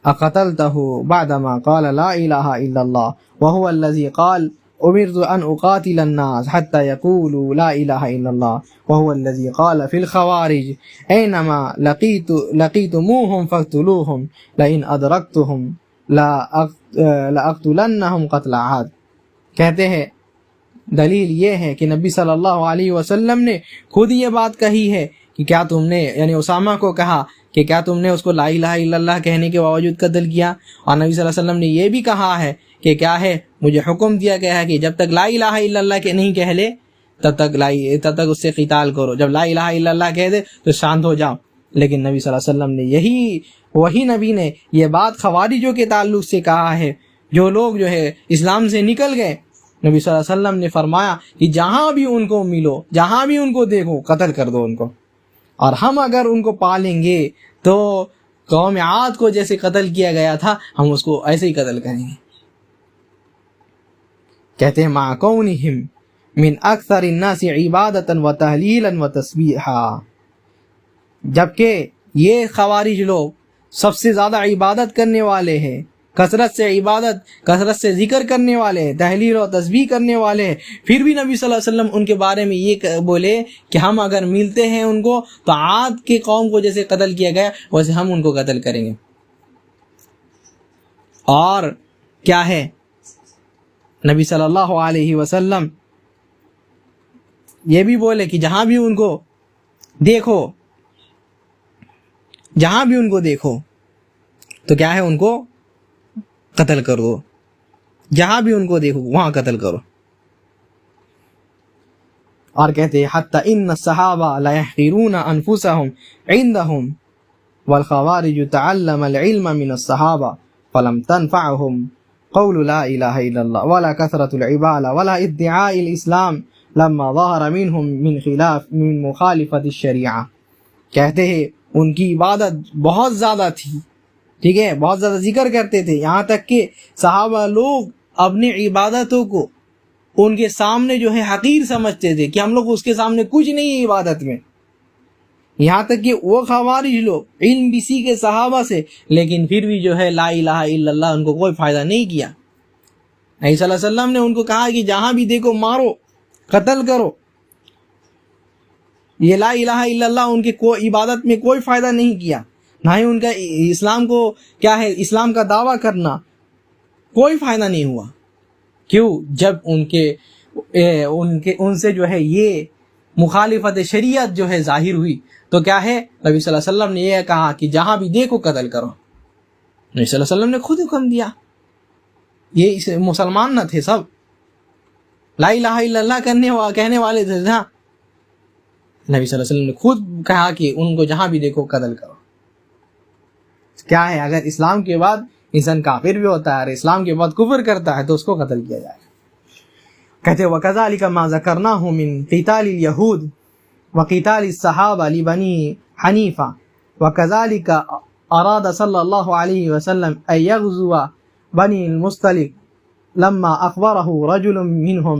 اقتلته بعدما قال لا الہ الا اللہ وهو الذي قال امرت ان اقاتل الناس حتى يقولوا لا الہ الا اللہ وهو الذي قال في الخوارج اينما لقيتموهم فاقتلوهم لئن ادركتهم لاقتلنهم قتل عاد۔ کہتے ہیں دلیل یہ ہے کہ نبی صلی اللہ علیہ وسلم نے خود یہ بات کہی ہے کہ کیا تم نے، یعنی اسامہ کو کہا کہ کیا تم نے اس کو لا الہ الا اللہ کہنے کے باوجود قتل کیا، اور نبی صلی اللہ علیہ وسلم نے یہ بھی کہا ہے کہ کیا ہے، مجھے حکم دیا گیا ہے کہ جب تک لا الہ الا اللہ کے نہیں کہہ لے تب تک اس سے قتال کرو، جب لا الہ الا اللہ کہہ دے تو شانت ہو جاؤ۔ لیکن نبی صلی اللہ علیہ وسلم نے وہی نبی نے یہ بات خوارجوں کے تعلق سے کہا ہے، جو لوگ جو ہے اسلام سے نکل گئے۔ نبی صلی اللہ علیہ وسلم نے فرمایا کہ جہاں بھی ان کو ملو، جہاں بھی ان کو دیکھو، قتل کر دو ان کو، اور ہم اگر ان کو پالیں گے تو قوم عاد کو جیسے قتل کیا گیا تھا ہم اس کو ایسے ہی قتل کریں گے۔ کہتے ہیں مع کونہم من اکثر الناس عبادتا و تہلیلا و تسبیحا، جبکہ یہ خوارج لوگ سب سے زیادہ عبادت کرنے والے ہیں، کثرت سے عبادت، کثرت سے ذکر کرنے والے ہیں، تحلیل و تسبیح کرنے والے ہیں، پھر بھی نبی صلی اللہ علیہ وسلم ان کے بارے میں یہ بولے کہ ہم اگر ملتے ہیں ان کو تو عاد کے قوم کو جیسے قتل کیا گیا ویسے ہم ان کو قتل کریں گے۔ اور کیا ہے، نبی صلی اللہ علیہ وسلم یہ بھی بولے کہ جہاں بھی ان کو دیکھو تو کیا ہے، ان کو قتل کر دو، جہاں بھی ان کو دیکھو وہاں قتل کرو۔ اور کہتے ہیں حتی ان الصحابہ لا يحقرون انفسهم عندهم والخوارج تعلم العلم من الصحابہ فلم تنفعهم قول لا الہ الا اللہ ولا کثرة العبادة ولا ادعاء الاسلام لما ظہر منهم من مخالفت الشریعہ۔ کہتے ہیں ان کی عبادت بہت زیادہ تھی، ٹھیک ہے، بہت زیادہ ذکر کرتے تھے، یہاں تک کہ صحابہ لوگ اپنی عبادتوں کو ان کے سامنے جو ہے حقیر سمجھتے تھے کہ ہم لوگ اس کے سامنے کچھ نہیں ہے عبادت میں، یہاں تک کہ وہ خوارج لوگ علم بھی سیکھے صحابہ سے لیکن پھر بھی جو ہے لا الہ الا اللہ ان کو کوئی فائدہ نہیں کیا۔ نبی صلی اللہ علیہ وسلم نے ان کو کہا کہ جہاں بھی دیکھو مارو، قتل کرو، یہ لا الہ الا اللہ ان کے کوئی عبادت میں کوئی فائدہ نہیں کیا، نہ ہی ان کا اسلام کو کیا ہے، اسلام کا دعویٰ کرنا کوئی فائدہ نہیں ہوا۔ کیوں؟ جب ان سے جو ہے یہ مخالفت شریعت جو ہے ظاہر ہوئی تو کیا ہے، نبی صلی اللہ علیہ وسلم نے یہ کہا کہ جہاں بھی دیکھو قتل کرو۔ نبی صلی اللہ علیہ وسلم نے خود حکم دیا، یہ مسلمان نہ تھے، سب لا الہ الا اللہ کہنے والے تھے، ہاں نبی صلی اللہ علیہ وسلم نے خود کہا کہ ان کو جہاں بھی دیکھو قتل کرو۔ کیا ہے، اگر اسلام کے بعد انسان کافر بھی ہوتا ہے اور اسلام کے بعد کفر کرتا ہے تو اس کو قتل کیا جائے گا۔ کہتے وَكَذَلِكَ مَا ذَكَرْنَاهُ مِنْ قِتَالِ الْيَهُودِ وَقِتَالِ الصَّحَابَةِ لِبَنِي حَنِيفَةَ وَكَذَلِكَ أَرَادَ صلى الله عليه وسلم أن يغزو بني المصطلق لما أخبره رجل منهم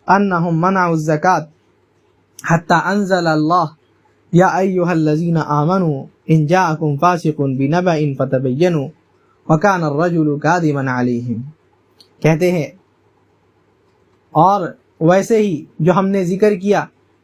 أنهم منعوا الزكاة حتى أنزل الله يا أيها الذين آمنوا إن جاءكم فاسق بنبأ فتبينوا وكان الرجل كاذبا عليهم. کہتے ہیں اور ویسے ہی جو ہم نے ذکر کیا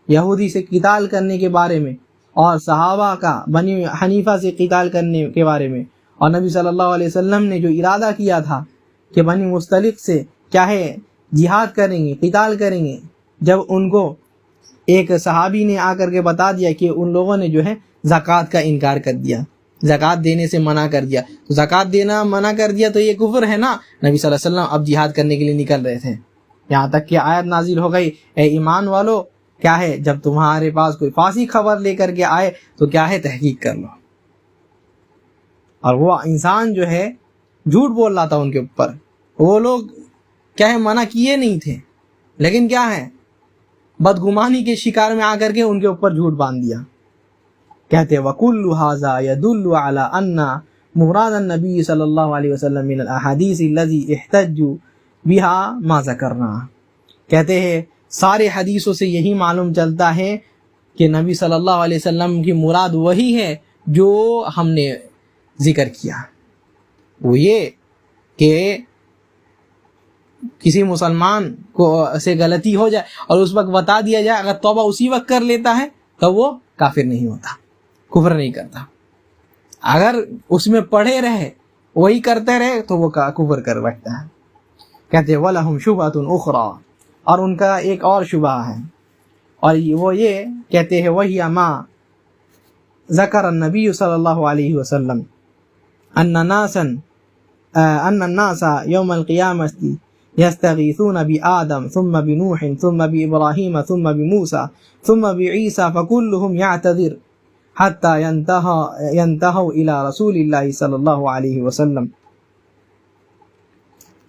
یہودی سے قتال کرنے کے بارے میں اور صحابہ کا بنی حنیفہ سے قتال کرنے کے بارے میں، اور نبی صلی اللہ علیہ وسلم نے جو ارادہ کیا تھا کہ بنی مستلق سے کیا ہے جہاد کریں گے، قتال کریں گے، جب ان کو ایک صحابی نے آ کر کے بتا دیا کہ ان لوگوں نے جو ہے زکوٰۃ کا انکار کر دیا، زکوٰۃ دینے سے منع کر دیا، تو زکوٰۃ دینا منع کر دیا تو یہ کفر ہے نا. نبی صلی اللہ علیہ وسلم اب جہاد کرنے کے لیے نکل رہے تھے، یہاں تک کہ آیت نازل ہو گئی اے ایمان والو کیا ہے جب تمہارے پاس کوئی فاسق خبر لے کر کے آئے تو کیا ہے تحقیق کر لو. اور وہ انسان جو ہے جھوٹ بول رہا تھا ان کے اوپر، وہ لوگ کیا ہے منع کیے نہیں تھے، لیکن کیا ہے بدگمانی کے شکار میں آ کر کے ان کے اوپر جھوٹ باندھ دیا. کہتے وَكُلُّ هَذَا يَدُلُّ عَلَىٰ أَنَّ مُرَادَ النَّبِيِّ صلی اللہ علیہ وسلم من الأحادیث الذی احتجوا بها ما ذکرنا. کہتے ہیں سارے حدیثوں سے یہی معلوم چلتا ہے کہ نبی صلی اللہ علیہ وسلم کی مراد وہی ہے جو ہم نے ذکر کیا، وہ یہ کہ کسی مسلمان کو سے غلطی ہو جائے اور اس وقت بتا دیا جائے، اگر توبہ اسی وقت کر لیتا ہے تو وہ کافر نہیں ہوتا، کفر نہیں کرتا. اگر اس میں پڑھے رہے وہی کرتے رہے تو وہ کفر کر بیٹھتا ہے. کہتے وَلَهُمْ شُبْهَةٌ أُخْرَى، اور ان کا ایک اور شبہ ہے، اور وہ یہ کہتے ہیں وَهِيَ مَا ذَكَرَ النَّبِيُّ صلی اللہ علیہ وسلم أن الناس يوم القيامة يستغيثون بآدم ثم بنوح ثم بإبراهيم ثم بموسى ثم بعيسى فكلهم يعتذر حتى ينتهوا إلى رسول الله صلی اللہ علیہ وسلم.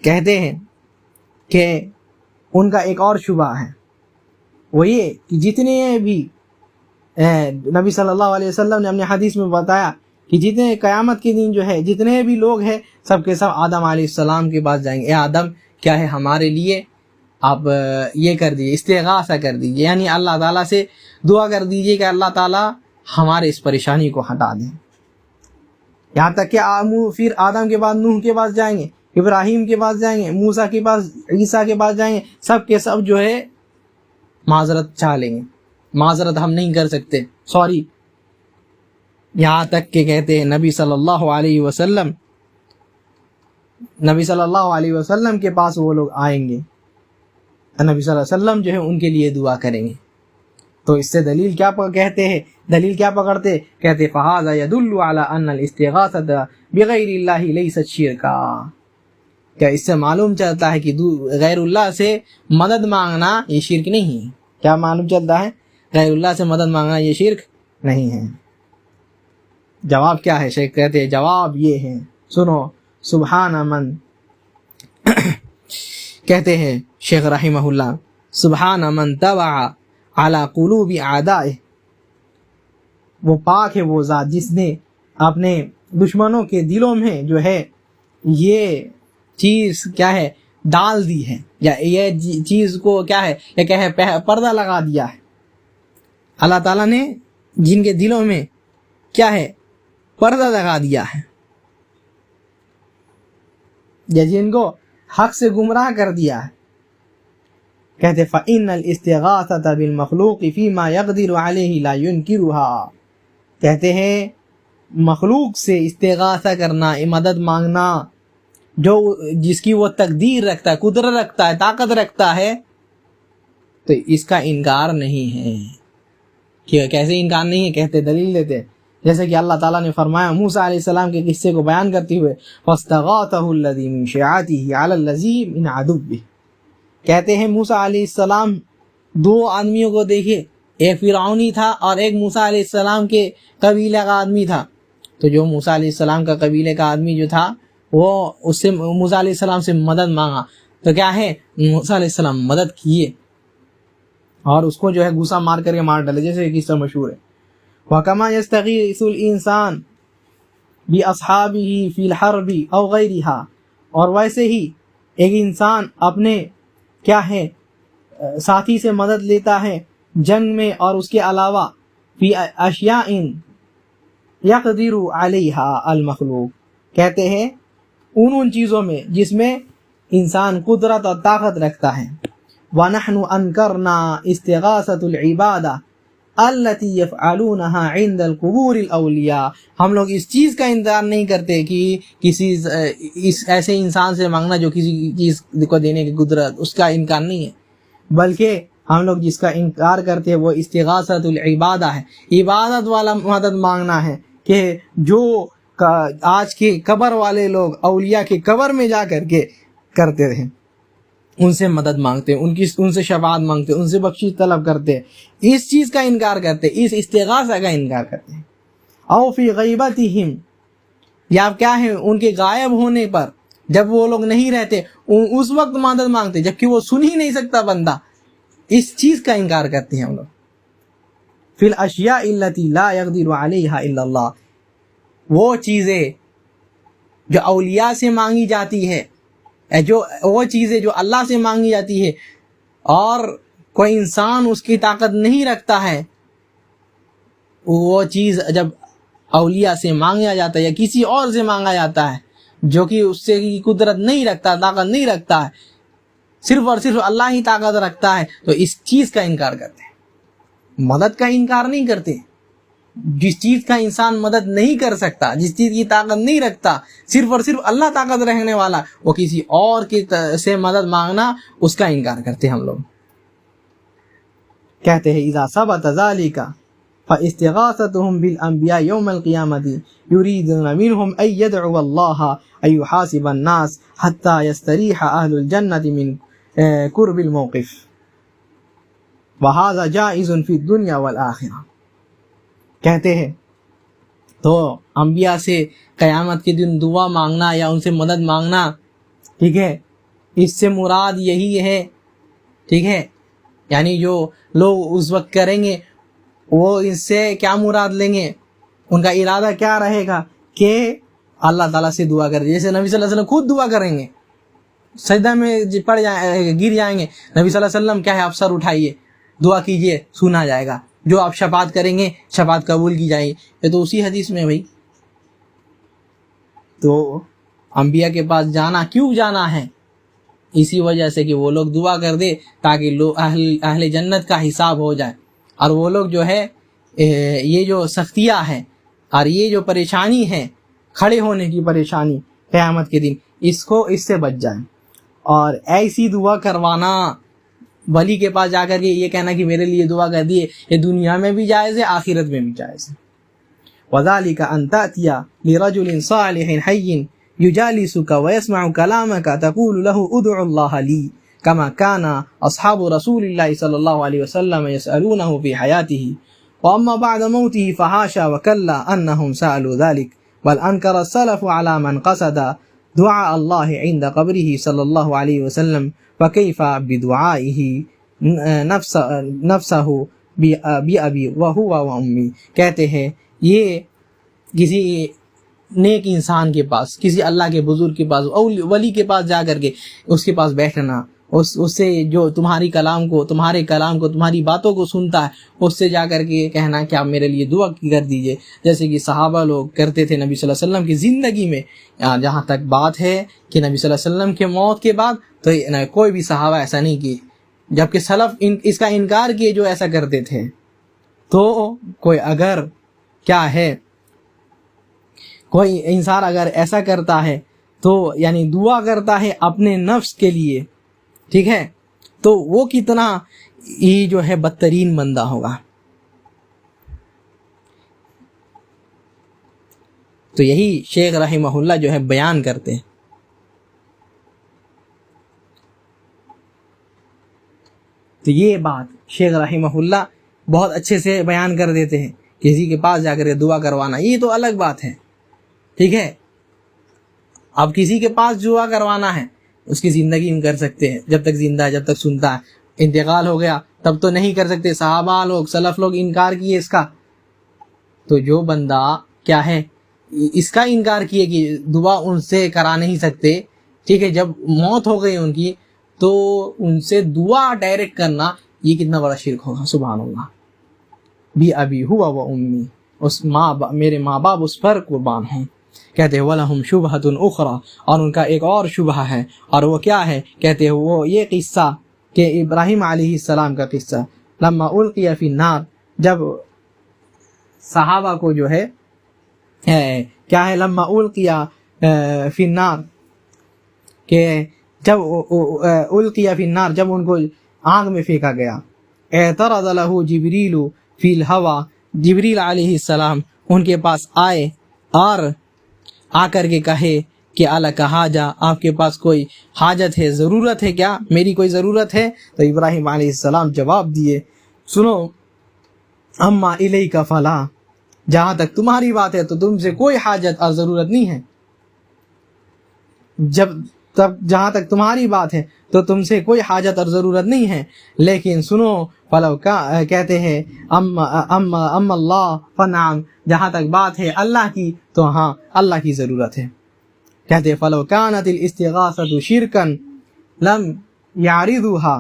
کہتے ہیں کہ ان کا ایک اور شبہ ہے، وہ یہ کہ جتنے بھی نبی صلی اللہ علیہ وسلم نے اپنے حدیث میں بتایا کہ جتنے قیامت کے دن جو ہے جتنے بھی لوگ ہیں سب کے سب آدم علیہ السلام کے پاس جائیں گے، اے آدم کیا ہے ہمارے لیے آپ یہ کر دیجیے، استغاثہ کر دیجیے، یعنی اللہ تعالیٰ سے دعا کر دیجیے کہ اللہ تعالیٰ ہمارے اس پریشانی کو ہٹا دیں. یہاں تک کہ پھر آدم کے بعد نوح کے پاس جائیں گے، ابراہیم کے پاس جائیں گے، موسیٰ کے پاس، عیسیٰ کے پاس جائیں گے، سب کے سب جو ہے معذرت چاہ لیں گے، معذرت ہم نہیں کر سکتے، سوری. یہاں تک کہ کہتے ہیں نبی صلی اللہ علیہ وسلم کے پاس وہ لوگ آئیں گے، نبی صلی اللہ علیہ وسلم جو ہے ان کے لیے دعا کریں گے. تو اس سے دلیل کیا کہتے ہیں، دلیل کیا پکڑتے، کہتے فَهَذَا يَدُلُّ عَلَىٰ أَنَّ الْإِسْتِغَاثَةَ بِغَيْرِ اللَّهِ لَيْسَتْ شِرْكًا. کیا اس سے معلوم چلتا ہے کہ غیر اللہ سے مدد مانگنا یہ شرک نہیں ہے. کیا معلوم چلتا ہے؟ غیر اللہ سے مدد مانگنا یہ شرک نہیں ہے. جواب کیا ہے؟ شیخ کہتے ہیں جواب یہ ہے، سنو، سبحان من کہتے ہیں شیخ رحمہ اللہ، سبحان من طبع علی قلوب اعدائه، وہ پاک ہے وہ ذات جس نے اپنے دشمنوں کے دلوں میں جو ہے یہ چیز کیا ہے ڈال دی ہے، یا یہ چیز کو کیا ہے یہ کہ پردہ لگا دیا ہے. اللہ تعالیٰ نے جن کے دلوں میں کیا ہے پردہ لگا دیا ہے، یا جن کو حق سے گمراہ کر دیا ہے. کہتے فَإِنَّ الْإِسْتِغَاثَةَ بِالْمَخْلُوقِ فِي مَا يَقْدِرُ عَلَيْهِ لَا يُنْكِرُهَا. کہتے ہیں مخلوق سے استغاثہ کرنا، مدد مانگنا، جو جس کی وہ تقدیر رکھتا ہے، قدرت رکھتا ہے، طاقت رکھتا ہے، تو اس کا انکار نہیں ہے. کیسے انکار نہیں ہے؟ کہتے دلیل دیتے، جیسے کہ اللہ تعالیٰ نے فرمایا موسیٰ علیہ السلام کے قصے کو بیان کرتے ہوئے فَاسْتَغَاثَهُ الَّذِي مِن شِيعَتِهِ عَلَى الَّذِي مِنْ عَدُوِّهِ. کہتے ہیں موسیٰ علیہ السلام دو آدمیوں کو دیکھے، ایک فرعونی تھا اور ایک موسیٰ علیہ السلام کے قبیلے کا آدمی تھا. تو جو موسیٰ علیہ السلام کا قبیلے کا آدمی جو تھا وہ اس سے موسیٰ علیہ السلام سے مدد مانگا، تو کیا ہے موسیٰ علیہ السلام مدد کیے اور اس کو جو ہے گھوسا مار کر کے مار ڈالے، جیسے قصہ مشہور ہے. وَكَمَا يَسْتَغِيثُ الْإِنسَانُ بِأَصْحَابِهِ فِي الْحَرْبِ أَوْ غَيْرِهَا، اور ویسے ہی ایک انسان اپنے کیا ہے ساتھی سے مدد لیتا ہے جنگ میں اور اس کے علاوہ، فی اشیاء یقدر علیہا المخلوق، کہتے ہیں ان چیزوں میں جس میں انسان قدرت اور طاقت رکھتا ہے. وَنَحْنُ أَنْكَرْنَا اسْتِغَاثَةُ الْعِبَادَةِ الَّتِي يَفْعَلُونَهَا عِنْدَ الْقُبُورِ الْأَوْلِيَاءِ، ہم لوگ اس چیز کا انکار نہیں کرتے کہ کسی اس ایسے انسان سے مانگنا جو کسی چیز کو دینے کی قدرت، اس کا انکار نہیں ہے، بلکہ ہم لوگ جس کا انکار کرتے ہیں وہ استغاثۃ العبادہ ہے، عبادت والا مدد مانگنا ہے، کہ جو آج کے قبر والے لوگ اولیاء کے قبر میں جا کر کے کرتے رہے، ان سے مدد مانگتے، ان سے شفاعت مانگتے، ان سے بخشش طلب کرتے، اس چیز کا انکار کرتے، اس استغاثہ کا انکار کرتے ہیں. او فی غیبتہم، یا کیا ہے ان کے غائب ہونے پر، جب وہ لوگ نہیں رہتے اس وقت مدد مانگتے جبکہ وہ سن ہی نہیں سکتا بندہ، اس چیز کا انکار کرتے ہیں ہم لوگ. فی الاشیاء التی لا یقدر علیہا الا اللہ، وہ چیزیں جو اولیاء سے مانگی جاتی ہے، وہ چیزیں جو اللہ سے مانگی جاتی ہے اور کوئی انسان اس کی طاقت نہیں رکھتا ہے، وہ چیز جب اولیاء سے مانگا جاتا ہے یا کسی اور سے مانگا جاتا ہے جو کہ اس سے قدرت نہیں رکھتا، طاقت نہیں رکھتا ہے، صرف اور صرف اللہ ہی طاقت رکھتا ہے، تو اس چیز کا انکار کرتے ہیں. مدد کا انکار نہیں کرتے. جس چیز کا انسان مدد نہیں کر سکتا، جس چیز کی طاقت نہیں رکھتا، صرف اور صرف اللہ طاقت رکھنے والا، وہ کسی اور کی سے مدد مانگنا، اس کا انکار کرتے ہم لوگ. کہتے ہیں اذا ثبت ذلك فاستغاثتهم بالانبیاء یوم القیامة یریدون منهم ان يدعوا الله ان يحاسب الناس حتى يستريح اهل الجنة من قرب الموقف وهذا جائز في الدنيا والآخرة. کہتے ہیں تو انبیاء سے قیامت کے دن دعا مانگنا یا ان سے مدد مانگنا، ٹھیک ہے، اس سے مراد یہی ہے، ٹھیک ہے، یعنی جو لوگ اس وقت کریں گے وہ اس سے کیا مراد لیں گے، ان کا ارادہ کیا رہے گا کہ اللہ تعالیٰ سے دعا کریں. جیسے نبی صلی اللہ علیہ وسلم خود دعا کریں گے، سجدہ میں گر جائیں گے، نبی صلی اللہ علیہ وسلم کیا ہے، آپ سر اٹھائیے، دعا کیجئے، سنا جائے گا، جو آپ شفاعت کریں گے شفاعت قبول کی جائے گی. یہ تو اسی حدیث میں بھائی. تو انبیاء کے پاس جانا کیوں جانا ہے؟ اسی وجہ سے کہ وہ لوگ دعا کر دے تاکہ اہل جنت کا حساب ہو جائے، اور وہ لوگ جو ہے یہ جو سختیاں ہیں اور یہ جو پریشانی ہے، کھڑے ہونے کی پریشانی قیامت کے دن، اس سے بچ جائیں. اور ایسی دعا کروانا، ولی کے پاس جا کر کے یہ کہنا کہ میرے لیے دعا کر دیے، یہ دنیا میں بھی جائز ہے، آخرت میں بھی جائز ہے. وَذَلِكَ أَن تَأْتِيَ لِرَجُلٍ صَالِحٍ حَيٍّ يُجَالِسُكَ وَيَسْمَعُ كَلَامَكَ تَقُولُ لَهُ اُدْعُ اللَّهَ لِي كَمَا كَانَ أَصْحَابُ رَسُولِ اللَّهِ صَلَّى اللَّهُ عَلَيْهِ وسلم يَسْأَلُونَهُ فِي حَيَاتِهِ وَأَمَّا بَعْدَ مَوْتِهِ فَحَاشَا وَكَلَّا أَنَّهُمْ سَأَلُوا ذَلِكَ بَلْ أَنكَرَ السَّلَفُ عَلَى مَنْ قَصَدَ دُعَاءَ اللَّهِ عِنْدَ قَبْرِهِ صلى الله عليه وسلم فكيف بدعائه نفسه بأبي وهو وأمي. کہتے ہیں یہ کسی نیک انسان کے پاس، کسی اللہ کے بزرگ کے پاس، ولی کے پاس جا کر کے اس کے پاس بیٹھنا، اس سے جو تمہارے کلام کو، تمہاری باتوں کو سنتا ہے، اس سے جا کر کے کہنا کہ آپ میرے لیے دعا کر دیجئے، جیسے کہ صحابہ لوگ کرتے تھے نبی صلی اللہ علیہ وسلم کی زندگی میں. جہاں تک بات ہے کہ نبی صلی اللہ علیہ وسلم کے موت کے بعد تو کوئی بھی صحابہ ایسا نہیں کیے، جبکہ سلف اس کا انکار کیے جو ایسا کرتے تھے. تو کوئی اگر کیا ہے، کوئی انسان اگر ایسا کرتا ہے تو یعنی دعا کرتا ہے اپنے نفس کے لیے، ٹھیک ہے، تو وہ کتنا یہ جو ہے بدترین بندہ ہوگا. تو یہی شیخ رحمہ اللہ جو ہے بیان کرتے ہیں. تو یہ بات شیخ رحمہ اللہ بہت اچھے سے بیان کر دیتے ہیں. کسی کے پاس جا کر دعا کروانا یہ تو الگ بات ہے، ٹھیک ہے. اب کسی کے پاس دعا کروانا ہے اس کی زندگی میں کر سکتے ہیں، جب تک زندہ ہے، جب تک سنتا ہے، انتقال ہو گیا تب تو نہیں کر سکتے۔ صحابہ لوگ، سلف لوگ انکار کیے اس کا، تو جو بندہ کیا ہے اس کا انکار کیے کہ دعا ان سے کرا نہیں سکتے، ٹھیک ہے، جب موت ہو گئی ان کی تو ان سے دعا ڈائریکٹ کرنا یہ کتنا بڑا شرک ہوگا، سبحان اللہ۔ بھی ابی ہوا و امی، اس میرے ماں باپ اس پر قربان ہوں۔ کہتے ہیں وَلَهُمْ شُبْهَةٌ أُخْرَى، اور ان کا ایک اور شبہ ہے، اور وہ کیا ہے؟ کہتے ہیں وہ یہ قصہ کہ ابراہیم علیہ السلام کا قصہ، لما القی فی النار، جب صحابہ کو جو ہے کیا ہے، لما القی فی النار، کہ جب القی فی النار، جب ان کو آگ میں پھینکا گیا، اعترض له جبریل فی الہوا، جبریل علیہ السلام ان کے پاس آئے اور آ کر کے کہے کہ الک حاجہ، آپ کے پاس کوئی حاجت ہے، ضرورت ہے کیا، میری کوئی ضرورت ہے؟ تو ابراہیم علیہ السلام جواب دیے، سنو، اما الیک فلا، جہاں تک تمہاری بات ہے تو تم سے کوئی حاجت اور ضرورت نہیں ہے، جہاں تک تمہاری بات ہے تو تم سے کوئی حاجت اور ضرورت نہیں ہے، لیکن سنو، فلو کہتے ہیں اما اللہ فنعم، جہاں تک بات ہے اللہ کی تو ہاں اللہ کی ضرورت ہے۔ کہتے ہیں فلو کانت الاستغاثۃ شرکا لم یعرضها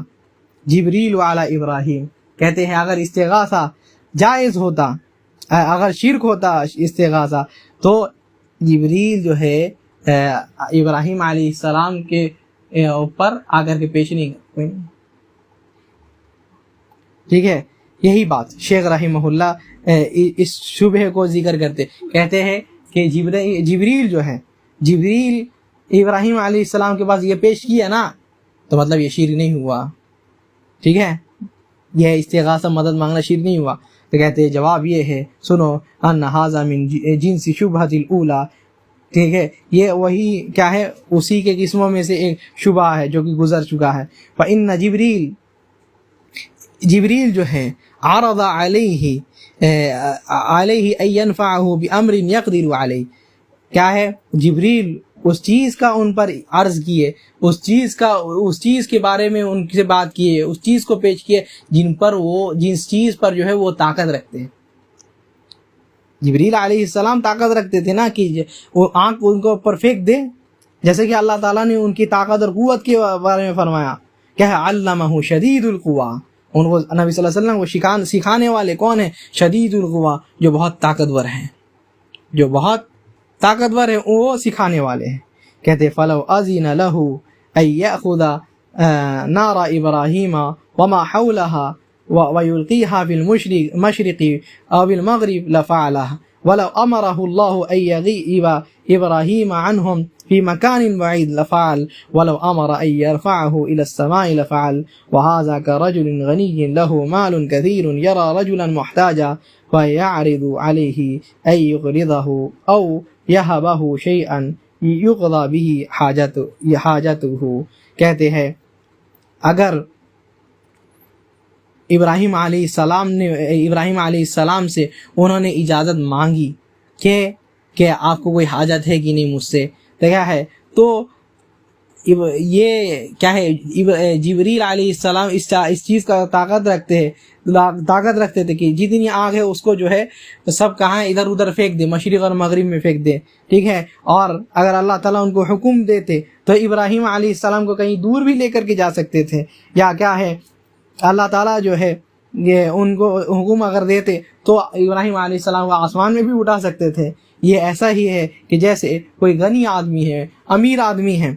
جبریل علی ابراہیم، کہتے ہیں اگر استغاثہ جائز ہوتا، اگر شرک ہوتا استغاثہ، تو جبریل جو ہے ابراہیم علیہ السلام کے اوپر آ کر کے پیش نہیں کوئی نہیں، ٹھیک ہے۔ یہی بات شیخ رحمہ اللہ اس شبہ کو ذکر کرتے، کہتے ہیں کہ جبریل جو ہے، جبریل ابراہیم علیہ السلام کے پاس یہ پیش کیا نا، تو مطلب یہ شرک نہیں ہوا، ٹھیک ہے، یہ استغاثہ مدد مانگنا شرک نہیں ہوا۔ تو کہتے ہیں جواب یہ ہے، سنو، ان ھذا من جنس شبہۃ الاولی، ٹھیک ہے، یہ وہی کیا ہے، اسی کے قسموں میں سے ایک شبہ ہے جو کہ گزر چکا ہے۔ فإن جبریل جو ہے عرض علیہ ان ینفعہ بامر یقدر علیہ، کیا ہے، جبریل اس چیز کا ان پر عرض کیے، اس چیز کے بارے میں ان سے بات کیے، اس چیز کو پیش کیے جس چیز پر جو ہے وہ طاقت رکھتے ہیں۔ جبریل علیہ السلام طاقت رکھتے تھے نا کہ وہ آنکھ ان کو اوپر پھینک دے، جیسے کہ اللہ تعالیٰ نے ان کی طاقت اور قوت کے بارے میں فرمایا کہ علمہ شدید القویٰ، ان کو نبی صلی اللہ علیہ وسلم کو سکھانے والے کون ہیں؟ شدید القویٰ، جو بہت طاقتور ہیں، جو بہت طاقتور ہیں وہ سکھانے والے ہیں۔ کہتے فلو اذن لہ ان یأخذ نار ابراہیم وما حولها ويلقيها في المشرق أو المغرب لفعلها، ولو أمره الله أن يغيب إبراهيم عنهم في مكان بعيد لفعل، ولو أمر أن يرفعه إلى السماء لفعل، وهذا كرجل غني له مال كثير يرى رجلا محتاجا فيعرض عليه أن يقرضه أو يهبه شيئا يقضى به حاجته۔ کہتے ہیں اگر ابراہیم علیہ السلام سے انہوں نے اجازت مانگی کہ آپ کو کوئی حاجت ہے کہ نہیں مجھ سے، تو کیا ہے، تو یہ کیا ہے، جبریل علیہ السلام اس چیز کا طاقت رکھتے تھے کہ جتنی آگ ہے اس کو جو ہے سب کہاں ادھر ادھر پھینک دے، مشرق اور مغرب میں پھینک دے، ٹھیک ہے۔ اور اگر اللہ تعالیٰ ان کو حکم دیتے تو ابراہیم علیہ السلام کو کہیں دور بھی لے کر کے جا سکتے تھے، یا کیا ہے، اللہ تعالیٰ جو ہے یہ ان کو حکم اگر دیتے تو ابراہیم علیہ السلام کو آسمان میں بھی اٹھا سکتے تھے۔ یہ ایسا ہی ہے کہ جیسے کوئی غنی آدمی ہے، امیر آدمی ہے،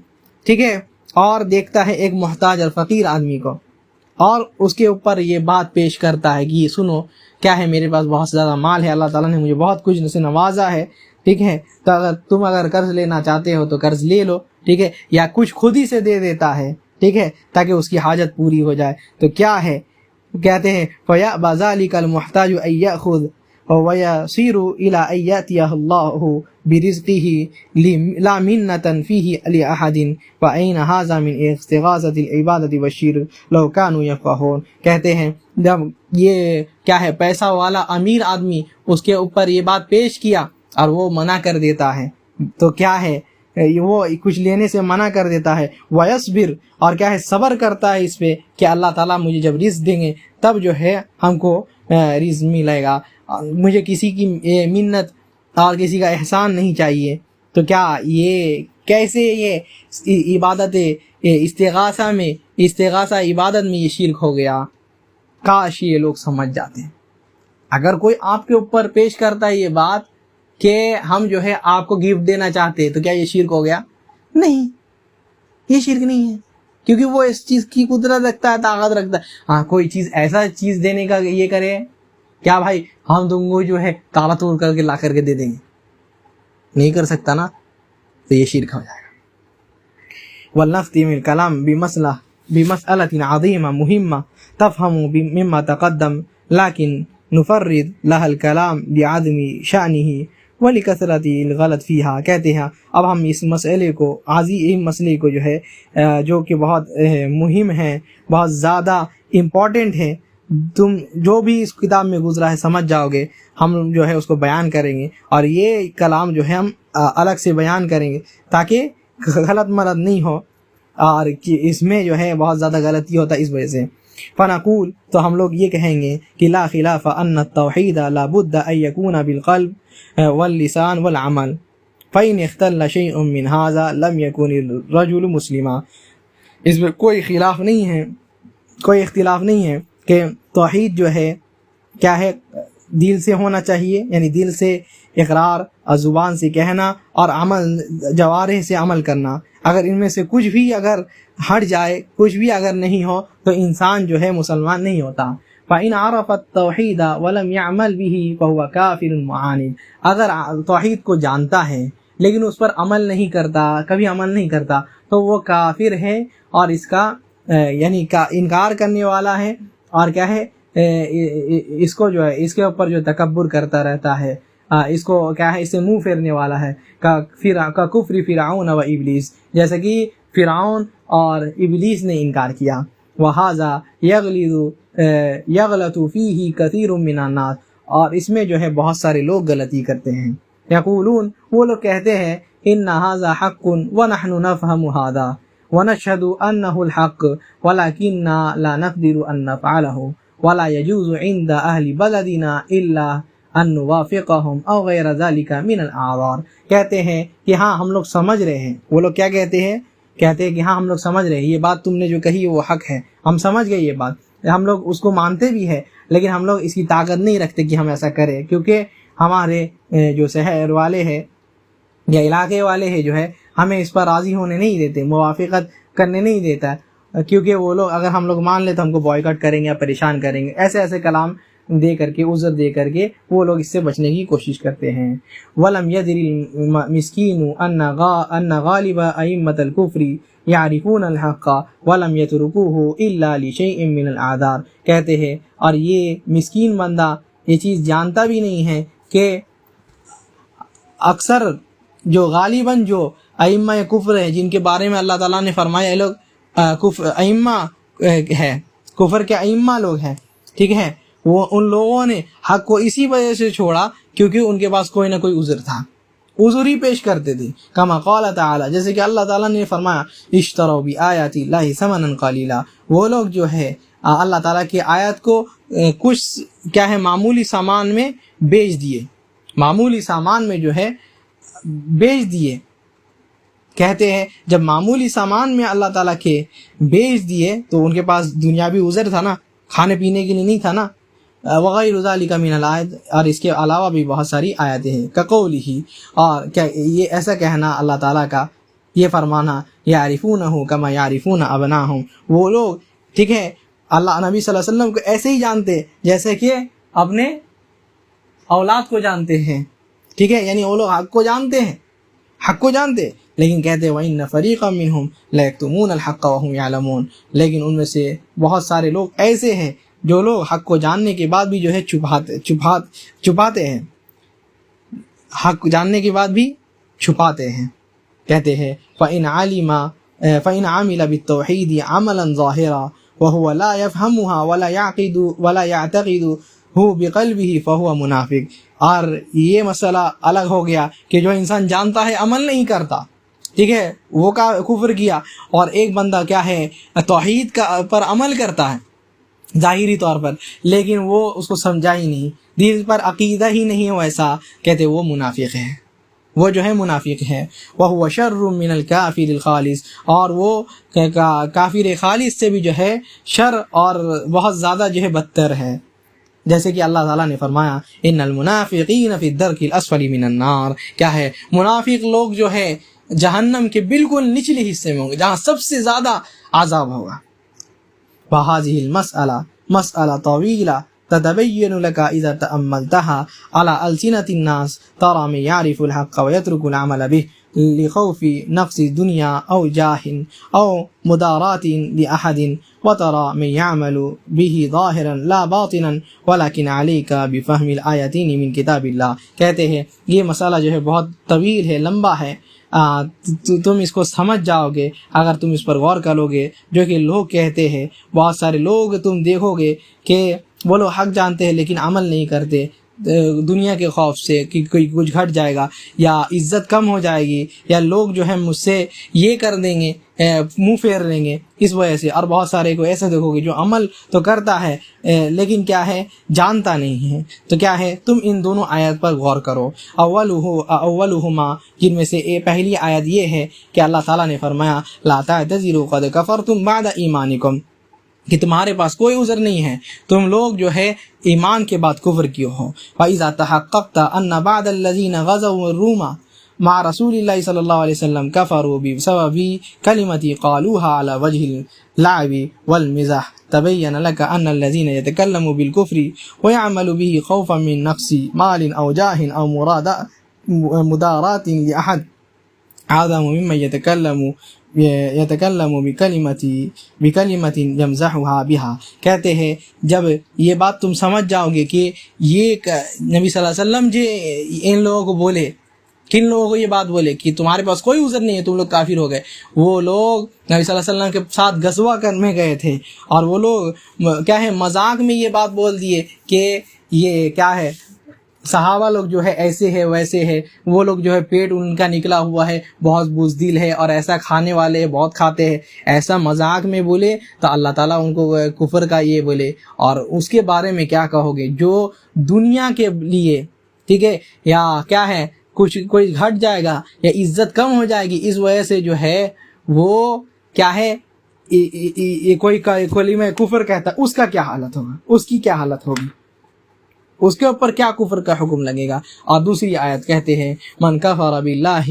ٹھیک ہے، اور دیکھتا ہے ایک محتاج اور فقیر آدمی کو، اور اس کے اوپر یہ بات پیش کرتا ہے کہ یہ سنو، کیا ہے، میرے پاس بہت زیادہ مال ہے، اللہ تعالیٰ نے مجھے بہت کچھ سے نوازا ہے، ٹھیک ہے، تو اگر قرض لینا چاہتے ہو تو قرض لے لو، ٹھیک ہے، یا کچھ خود ہی سے دے دیتا ہے، ٹھیک ہے، تاکہ اس کی حاجت پوری ہو جائے، تو کیا ہے، کہتے ہیں فَيَأْبَى ذَلِكَ الْمُحْتَاجُ أَن يَأْخُذَ وَيَصِيرُ إِلَىٰ أَن يَأْتِيَهُ اللَّهُ بِرِزْقِهِ لَا مِنَّةً فِيهِ لِأَحَدٍ فَأَيْنَ هَٰذَا مِنْ اسْتِغَاثَةِ الْعِبَادَةِ وَالشِّرْكِ لَوْ كَانُوا يَفْقَهُونَ۔ کہتے ہیں جب یہ کیا ہے، پیسہ والا امیر آدمی اس کے اوپر یہ بات پیش کیا اور وہ منع کر دیتا ہے، تو کیا ہے، وہ کچھ لینے سے منع کر دیتا ہے، وَيَصْبِرْ اور کیا ہے صبر کرتا ہے اس پہ کہ اللہ تعالیٰ مجھے جب رزق دیں گے تب جو ہے ہم کو رزق ملے گا، مجھے کسی کی منت اور کسی کا احسان نہیں چاہیے. تو کیا یہ کیسے یہ عبادت استغاثہ عبادت میں یہ شرک ہو گیا؟ کاش یہ لوگ سمجھ جاتے ہیں. اگر کوئی آپ کے اوپر پیش کرتا ہے یہ بات کہ ہم جو ہے آپ کو گفٹ دینا چاہتے ہیں، تو کیا یہ شرک ہو گیا؟ نہیں، یہ شرک نہیں ہے، کیونکہ وہ اس چیز کی قدرت رکھتا ہے، طاقت رکھتا ہے. ہاں کوئی چیز ایسا چیز دینے کا یہ کرے، کیا بھائی ہم تم کو جو ہے تالا توڑ کر کے لا کر کے دے دیں گے؟ نہیں کر سکتا نا، تو یہ شرک ہو جائے گا. وَلْنَخْتِمِ الْكَلَامَ بِمَسْأَلَةٍ عَظِيمَةٍ مُهِمَّةٍ تَفْهَمُ مِمَّا تَقَدَّمَ لَكِنْ نُفَرِّدُ لَهَا الْكَلَامَ لِعَدْمِ شَأْنِهِ وَلِكَثْرَةِ الْغَلَطِ فِيهَا. کہتے ہیں اب ہم اس مسئلے کو عظیم مسئلے کو جو ہے جو کہ بہت مہم ہے، بہت زیادہ امپورٹنٹ ہے، تم جو بھی اس کتاب میں گزرا ہے سمجھ جاؤ گے. ہم جو ہے اس کو بیان کریں گے، اور یہ کلام جو ہے ہم الگ سے بیان کریں گے تاکہ غلط مرد نہیں ہو، اور اس میں جو ہے بہت زیادہ غلطی ہوتا ہے اس وجہ سے. فنقول تو ہم لوگ یہ کہیں گے کہ لا خلاف ان التوحید لا بد ان يكون بالقلب واللسان والعمل فإن اختل شيء من هذا لم يكن الرجل مسلما. اس میں کوئی خلاف نہیں ہے، کوئی اختلاف نہیں ہے کہ توحید جو ہے کیا ہے، دل سے ہونا چاہیے، یعنی دل سے اقرار اور زبان سے کہنا، اور عمل جوارح سے عمل کرنا. اگر ان میں سے کچھ بھی اگر ہٹ جائے، کچھ بھی اگر نہیں ہو، تو انسان جو ہے مسلمان نہیں ہوتا. فَإِنْ عَرَفَ التَّوْحِيدَ وَلَمْ يَعْمَلْ بِهِ فَهُوَ كَافِرٌ مُعَانِدٌ. اگر توحید کو جانتا ہے لیکن اس پر عمل نہیں کرتا، کبھی عمل نہیں کرتا، تو وہ کافر ہے، اور اس کا یعنی کا انکار کرنے والا ہے، اور کیا ہے اس کو جو ہے اس کے اوپر جو تکبر کرتا رہتا ہے، اس کو کیا ہے اس سے منہ پھیرنے والا ہے. کا کفر فرعون و ابلیس، جیسے کہ فرعون اور ابلیس نے انکار کیا. وَهَذَا يَغْلَطُ فِيهِ كَثِيرٌ مِّنَ النَّاسِ. اور اس میں جو ہے بہت سارے لوگ غلطی کرتے ہیں. یقولون، وہ لوگ کہتے ہیں إِنَّ هَذَا حَقٌّ وَنَحْنُ نَفْهَمُ هَذَا وَنَشْهَدُ أَنَّهُ الْحَقُّ وَلَكِنَّا لَا نَقْدِرُ أَن نَّفْعَلَهُ وَلَا يَجُوزُ عِندَ أَهْلِ بَلَدِنَا إِلَّا أَن نُّوَافِقَهُمْ أَوْ غَيْرَ ذَلِكَ مِنَ الْأَعْذَارِ. کہتے ہیں کہ ہاں ہم لوگ سمجھ رہے ہیں. وہ لوگ کیا کہتے ہیں کہ ہاں ہم لوگ سمجھ رہے ہیں، یہ بات تم نے جو کہی وہ حق ہے، ہم سمجھ گئے، یہ بات ہم لوگ اس کو مانتے بھی ہیں، لیکن ہم لوگ اس کی طاقت نہیں رکھتے کہ ہم ایسا کریں، کیونکہ ہمارے جو شہر والے ہیں یا علاقے والے ہیں جو ہے ہمیں اس پر راضی ہونے نہیں دیتے، موافقت کرنے نہیں دیتا، کیونکہ وہ لوگ اگر ہم لوگ مان لیں تو ہم کو بائیکاٹ کریں گے یا پریشان کریں گے. ایسے کلام دے کر کے، عذر دے کر کے وہ لوگ اس سے بچنے کی کوشش کرتے ہیں. وَلَمْ يَدْرِ الْمِسْكِينُ أَنَّ غَالِبَ أَئِمَّةِ الْكُفْرِ يَعْرِفُونَ الْحَقَّ وَلَمْ يَتْرُكُوهُ إِلَّا لِشَيْءٍ مِّنَ الْأَعْذَارِ. کہتے ہیں اور یہ مسکین بندہ یہ چیز جانتا بھی نہیں ہے کہ اکثر جو غالباً جو ائمہ کفر ہے، جن کے بارے میں اللہ تعالیٰ نے فرمایا یہ لوگ ائمہ ہے، کفر کے ائمہ لوگ ہیں، ٹھیک ہے، وہ ان لوگوں نے حق کو اسی وجہ سے چھوڑا کیونکہ ان کے پاس کوئی نہ کوئی عذر تھا، عذر ہی پیش کرتے تھے. کما قال تعالی، جیسے کہ اللہ تعالیٰ نے فرمایا اشتروا بآیات اللہ ثمنا قلیلا. وہ لوگ جو ہے اللہ تعالیٰ کی آیت کو کچھ کیا ہے معمولی سامان میں بیچ دیے، معمولی سامان میں جو ہے بیچ دیے. کہتے ہیں جب معمولی سامان میں اللہ تعالیٰ کے بیچ دیے تو ان کے پاس دنیاوی عذر تھا نا، کھانے پینے کے لیے نہیں تھا نا. وغیر ذالک من الآیات، اور اس کے علاوہ بھی بہت ساری آیتیں ہیں. کقولہ، اور کیا یہ ایسا کہنا اللہ تعالیٰ کا، یہ فرمانا یعرفونہ کما یعرفون ابناہم، وہ لوگ ٹھیک ہے اللہ نبی صلی اللہ علیہ وسلم کو ایسے ہی جانتے جیسے کہ اپنے اولاد کو جانتے ہیں، ٹھیک ہے، یعنی وہ لوگ حق کو جانتے ہیں، حق کو جانتے، لیکن کہتے وَإِنَّ فَرِيقًا مِّنْهُمْ لَيَكْتُمُونَ الْحَقَّ وَهُمْ يَعْلَمُونَ. لیکن ان میں سے بہت سارے لوگ ایسے ہیں جو لوگ حق کو جاننے کے بعد بھی جو ہے چھپاتے ہیں، حق جاننے کے بعد بھی چھپاتے ہیں. کہتے ہیں فَإِنْ عَمِلَ بِالتَّوْحِيدِ عَمَلًا ظَاهِرًا وَهُوَ لَا يَفْهَمُهَا وَلَا يَعْتَقِدُهُ بِقَلْبِهِ فَهُوَ مُنَافِقٌ. اور یہ مسئلہ الگ ہو گیا کہ جو انسان جانتا ہے عمل نہیں کرتا، ٹھیک ہے، وہ کا کفر کیا، اور ایک بندہ کیا ہے توحید کا پر عمل کرتا ہے ظاہری طور پر، لیکن وہ اس کو سمجھا ہی نہیں، دل پر عقیدہ ہی نہیں ہے ویسا، کہتے وہ منافق ہے، وہ جو ہے منافق ہے۔ وَهُوَ شَرٌّ مِّنَ الْكَافِرِ الْخَالِصِ، اور وہ کافر خالص سے بھی جو ہے شر اور بہت زیادہ جو ہے بدتر ہے، جیسے کہ اللہ تعالیٰ نے فرمایا ان المنافقین فی الدرک الاسفل من النار، کیا ہے منافق لوگ جو ہے جہنم کے بالکل نچلے حصے میں ہوں گے، جہاں سب سے زیادہ عذاب ہوگا۔ وَهَذِهِ الْمَسْأَلَةُ مسألہ طویلہ تتبین لك اذا تأملتها على ألسنة الناس، ترى من يعرف الحق ويترك العمل به لخوف نفس الدنيا أو جاه أو مدارات لأحد، وترى من يعمل به ظاهرا لا باطنا ولكن عليك بفهم الآيتين من كتاب الله۔ کہتے ہیں یہ مسئلہ جو ہے بہت طویل ہے، لمبا ہے، تم اس کو سمجھ جاؤ گے اگر تم اس پر غور کرو گے، جو کہ لوگ کہتے ہیں، بہت سارے لوگ تم دیکھو گے کہ وہ لوگ حق جانتے ہیں لیکن عمل نہیں کرتے، دنیا کے خوف سے کہ کوئی کچھ گھٹ جائے گا یا عزت کم ہو جائے گی یا لوگ جو ہے مجھ سے یہ کر دیں گے، منہ پھیر لیں گے اس وجہ سے۔ اور بہت سارے کو ایسے دیکھو گے جو عمل تو کرتا ہے لیکن کیا ہے جانتا نہیں ہے۔ تو کیا ہے تم ان دونوں آیات پر غور کرو۔ اولہما، جن میں سے پہلی آیت یہ ہے کہ اللہ تعالیٰ نے فرمایا لا تعتذروا قد کفرتم بعد ایمانکم، کہ تمہارے پاس کوئی عذر نہیں ہے، تم لوگ جو ہے ایمان کے بعد کفر کیے ہو۔ وَإِذَا تَحَقَّقْتَ أَنَّ بَعْدَ الَّذِينَ غَزَوُا الرُّومَ مع رسول اللہ صلی اللہ علیہ وسلم كفروا بسبب كلمة قالوها على وجه اللعب والمزاح، تبين لك أن الذين يتكلموا بالكفر ويعمل به خوفا من نقص مال أو جاه أو مدارات لأحد أعظم ممن يتكلم بکلمت یمزحها بها۔ کہتے ہیں جب یہ بات تم سمجھ جاؤ گے کہ یہ نبی صلی اللہ علیہ وسلم جو ان لوگوں کو بولے، کن لوگوں کو یہ بات بولے کہ تمہارے پاس کوئی عذر نہیں ہے، تم لوگ کافر ہو گئے، وہ لوگ نبی صلی اللہ علیہ وسلم کے ساتھ غزوہ کرنے گئے تھے اور وہ لوگ کیا ہے مذاق میں یہ بات بول دیے کہ یہ کیا ہے صحابہ لوگ جو ہے ایسے ہے ویسے ہے، وہ لوگ جو ہے پیٹ ان کا نکلا ہوا ہے، بہت بزدل ہے اور ایسا کھانے والے ہیں، بہت کھاتے ہیں، ایسا مذاق میں بولے تو اللہ تعالیٰ ان کو کفر کا یہ بولے۔ اور اس کے بارے میں کیا کہو گے جو دنیا کے لیے، ٹھیک ہے، یا کیا ہے کچھ کوئی گھٹ جائے گا یا عزت کم ہو جائے گی اس وجہ سے جو ہے وہ کیا ہے کوئی کلمہ کفر کہتا ہے، اس کا کیا حالت ہوگا، اس کی کیا حالت ہوگی، اس کے اوپر کیا کفر کا حکم لگے گا۔ اور دوسری آیت کہتے ہیں من کفر باللہ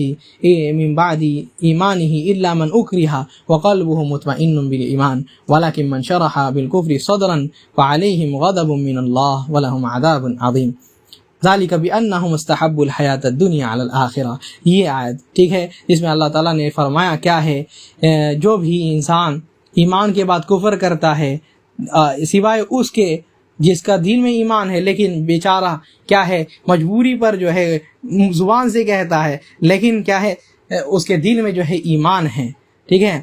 من بعد ایمانہ الا من اکرہ وقلبہ مطمئن بالایمان ولکن من شرح بالکفر صدرا فعلیہم غضب من اللہ ولہم عذاب عظیم ذالک بانہم استحبوا الحیاۃ الدنیا علی الآخرہ۔ یہ آیت ٹھیک ہے جس میں اللہ تعالیٰ نے فرمایا کیا ہے جو بھی انسان ایمان کے بعد کفر کرتا ہے سوائے اس کے جس کا دل میں ایمان ہے لیکن بیچارہ کیا ہے مجبوری پر جو ہے زبان سے کہتا ہے لیکن کیا ہے اس کے دل میں جو ہے ایمان ہے، ٹھیک ہے،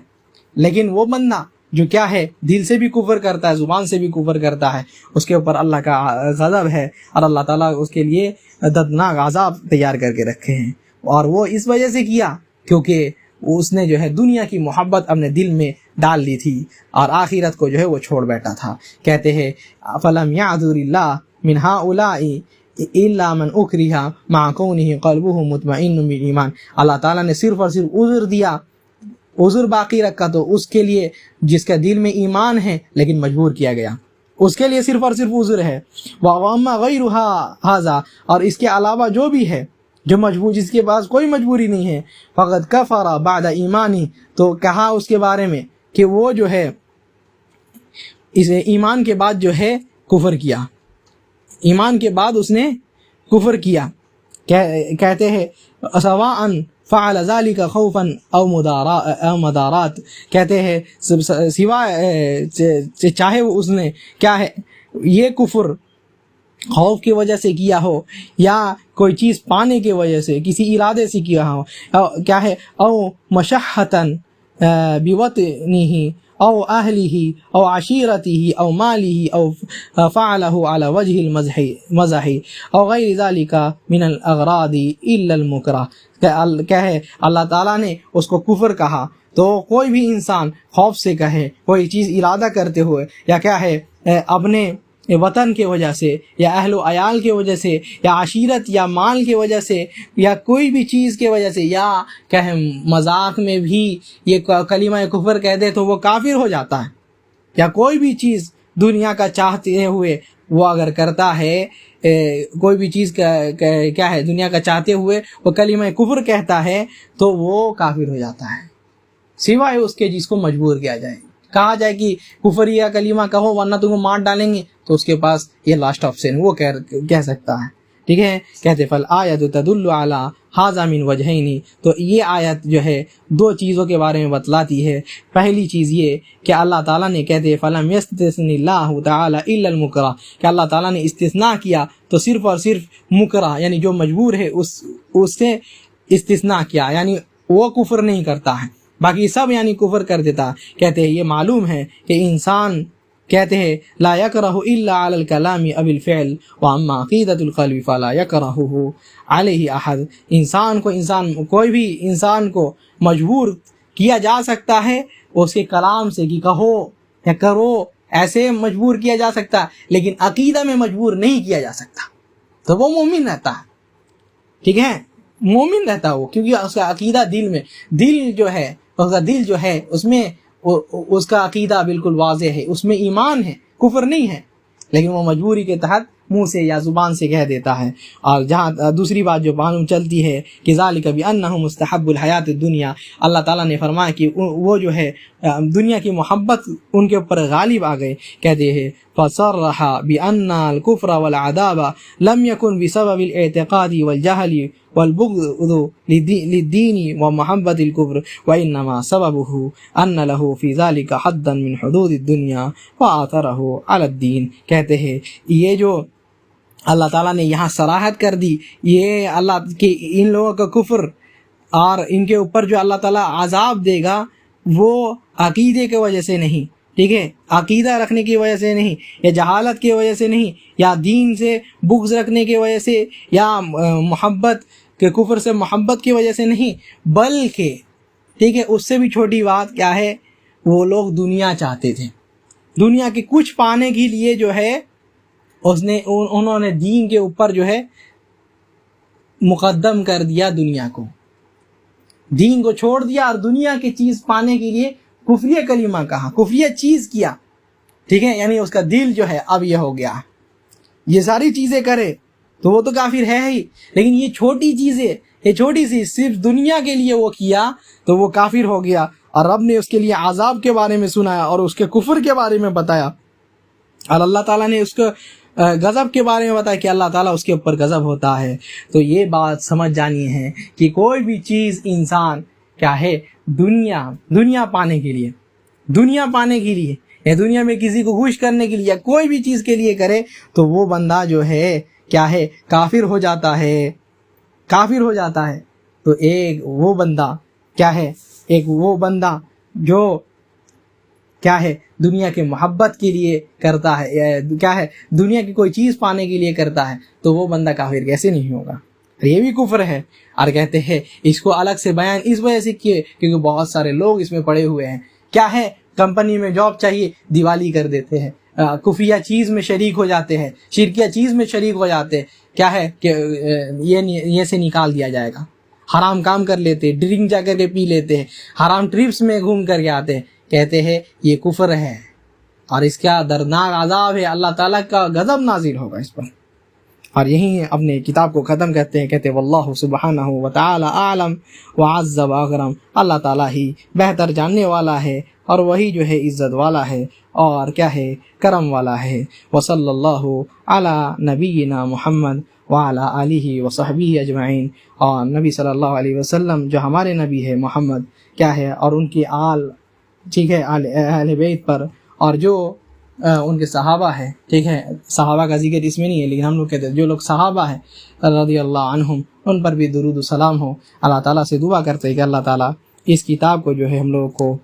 لیکن وہ بندہ جو کیا ہے دل سے بھی کفر کرتا ہے زبان سے بھی کفر کرتا ہے اس کے اوپر اللہ کا غضب ہے اور اللہ تعالیٰ اس کے لیے دردناک عذاب تیار کر کے رکھے ہیں۔ اور وہ اس وجہ سے کیا کیونکہ اس نے جو ہے دنیا کی محبت اپنے دل میں ڈال لی تھی اور آخرت کو جو ہے وہ چھوڑ بیٹھا تھا۔ کہتے ہیں فلم یعذر اللہ من ہؤلاء الا من اکرہ مع کونہ قلبہ مطمئن بالایمان، اللہ تعالیٰ نے صرف اور صرف عذر دیا، عذر باقی رکھا تو اس کے لیے جس کا دل میں ایمان ہے لیکن مجبور کیا گیا، اس کے لیے صرف اور صرف عذر ہے۔ واما غیر ھذا، اور اس کے علاوہ جو بھی ہے جو مجبور جس کے پاس کوئی مجبوری نہیں ہے فقد کفر بعد ایمانی، تو کہا اس کے بارے میں کہ وہ جو ہے اس ایمان کے بعد جو ہے کفر کیا، ایمان کے بعد اس نے کفر کیا۔ کہتے ہیں سواء فعل ذلك خوفا او مدارات، کہتے ہیں سوائے چاہے وہ اس نے کیا ہے یہ کفر خوف کی وجہ سے کیا ہو یا کوئی چیز پانے کی وجہ سے کسی ارادے سے کیا ہو، کیا ہے او مشحتن بوطنه أو أهله أو عشيرته أو ماله أو فعله على وجه المزح أو غير ذلك من الأغراض إلا المكره. کیا ہے اللہ تعالیٰ نے اس کو کفر کہا تو کوئی بھی انسان خوف سے کہے، کوئی چیز ارادہ کرتے ہوئے، یا کیا ہے اپنے وطن کی وجہ سے یا اہل و عیال کی وجہ سے یا عشیرت یا مال کی وجہ سے یا کوئی بھی چیز کی وجہ سے، یا کہ مذاق میں بھی یہ کلمہ کفر کہہ دے تو وہ کافر ہو جاتا ہے. یا کوئی بھی چیز دنیا کا چاہتے ہوئے وہ اگر کرتا ہے، کوئی بھی چیز کیا ہے دنیا کا چاہتے ہوئے وہ کلمہ کفر کہتا ہے تو وہ کافر ہو جاتا ہے، سوائے اس کے جس کو مجبور کیا جائے، کہا جائے کہ کفر یا کلمہ کہو ورنہ تم کو مار ڈالیں گے، تو اس کے پاس یہ لاسٹ آپشن وہ کہہ سکتا ہے. ٹھیک ہے، کہتے فالآیت تدل علی ھذا من وجہین. تو یہ آیت جو ہے دو چیزوں کے بارے میں بتلاتی ہے. پہلی چیز یہ کہ اللہ تعالیٰ نے کہتے فلم یستثن اللہ تعالی الا المکرہ، کہ اللہ تعالیٰ نے استثناء کیا تو صرف اور صرف مکرہ یعنی جو مجبور ہے اس سے استثناء کیا، یعنی وہ کفر نہیں کرتا ہے، باقی سب یعنی کفر کر دیتا. کہتے ہیں یہ معلوم ہے کہ انسان کہتے ہیں لا یکرہ الا علی الکلام اب الفعل واما عقیدۃ القلب فلا یکرہہ علیہ احد. کوئی بھی انسان کو مجبور کیا جا سکتا ہے اس کے کلام سے کہ کہو یا کرو، ایسے مجبور کیا جا سکتا ہے، لیکن عقیدہ میں مجبور نہیں کیا جا سکتا. تو وہ مومن رہتا ہے. ٹھیک ہے، مومن رہتا وہ، کیونکہ اس کا عقیدہ دل جو ہے اس میں اس کا عقیدہ بالکل واضح ہے، اس میں ایمان ہے، کفر نہیں ہے، لیکن وہ مجبوری کے تحت منہ سے یا زبان سے کہہ دیتا ہے. اور جہاں دوسری بات جو معلوم چلتی ہے کہ ذالک بانہ مستحب الحیات الدنیا، اللہ تعالیٰ نے فرمایا کہ وہ جو ہے دنیا کی محبت ان کے اوپر غالب آ گئے. کہتے ہیں فصرح بان الکفر والعذاب لم يكن بسبب الاعتقاد والجهل والبغض للدين ومحبة الكفر وإنما سببه أن له في ذلك حدا من حدود الدنيا وآثره على الدين. کہتے ہیں یہ جو اللہ تعالیٰ نے یہاں صراحت کر دی، یہ اللہ کے ان لوگوں کا کفر اور ان کے اوپر جو اللہ تعالیٰ عذاب دے گا وہ عقیدے کی وجہ سے نہیں، ٹھیک ہے، عقیدہ رکھنے کی وجہ سے نہیں، یا جہالت کی وجہ سے نہیں، یا دین سے بغض رکھنے کی وجہ سے، یا محبت کے کفر سے محبت کی وجہ سے نہیں، بلکہ ٹھیک ہے اس سے بھی چھوٹی بات کیا ہے، وہ لوگ دنیا چاہتے تھے، دنیا کے کچھ پانے کے لیے جو ہے انہوں نے دین کے اوپر جو ہے مقدم کر دیا، دنیا کو، دین کو چھوڑ دیا اور دنیا کی چیز پانے کے لیے کفریہ کلمہ کہا، کفریہ چیز کیا. ٹھیک ہے، یعنی اس کا دل جو ہے اب یہ ہو گیا، یہ ساری چیزیں کرے تو وہ تو کافر ہے ہی، لیکن یہ چھوٹی چیزیں، یہ چھوٹی سی صرف دنیا کے لیے وہ کیا تو وہ کافر ہو گیا. اور رب نے اس کے لیے عذاب کے بارے میں سنایا اور اس کے کفر کے بارے میں بتایا، اور اللہ تعالیٰ نے اس کو غضب کے بارے میں بتایا کہ اللہ تعالیٰ اس کے اوپر غضب ہوتا ہے. تو یہ بات سمجھ جانی ہے کہ کوئی بھی چیز انسان کیا ہے دنیا پانے کے لیے یا دنیا میں کسی کو خوش کرنے کے لیے یا کوئی بھی چیز کے لیے کرے تو وہ بندہ جو ہے کیا ہے کافر ہو جاتا ہے. تو ایک وہ بندہ جو کیا ہے دنیا کے محبت کے لیے کرتا ہے، یا کیا ہے دنیا کی کوئی چیز پانے کے لیے کرتا ہے، تو وہ بندہ کافر کیسے نہیں ہوگا؟ یہ بھی کفر ہے. اور کہتے ہیں اس کو الگ سے بیان اس وجہ سے کیے کیونکہ بہت سارے لوگ اس میں پڑے ہوئے ہیں. کیا ہے، کمپنی میں جاب چاہیے، دیوالی کر دیتے ہیں، کفریہ چیز میں شریک ہو جاتے ہیں، شرکیہ چیز میں شریک ہو جاتے ہیں. کیا ہے کہ یہ سے نکال دیا جائے گا، حرام کام کر لیتے، ڈرنک جا کر کے پی لیتے ہیں، حرام ٹرپس میں گھوم کر کے آتے ہیں. کہتے ہیں یہ کفر ہے اور اس کا دردناک عذاب ہے، اللہ تعالیٰ کا غضب نازل ہوگا اس پر. اور یہی اپنے کتاب کو ختم کرتے ہیں، کہتے ہیں واللہ سبحانہ وتعالی اعلم وعز واکرم. اللہ تعالیٰ ہی بہتر جاننے والا ہے اور وہی جو ہے عزت والا ہے اور کیا ہے کرم والا ہے. وصلی اللہ علی نبینا محمد وعلی آلہ وصحبہ اجمعین. اور نبی صلی اللہ علیہ وسلم جو ہمارے نبی ہے محمد کیا ہے اور ان کی آل، ٹھیک ہے، اہل بیت پر، اور جو ان کے صحابہ ہے، ٹھیک ہے، صحابہ کا ذکر اس میں نہیں ہے لیکن ہم لوگ کہتے ہیں جو لوگ صحابہ ہیں رضی اللہ عنہم ان پر بھی درود و سلام ہو. اللہ تعالیٰ سے دعا کرتے ہیں کہ اللہ تعالیٰ اس کتاب کو جو ہے ہم لوگوں کو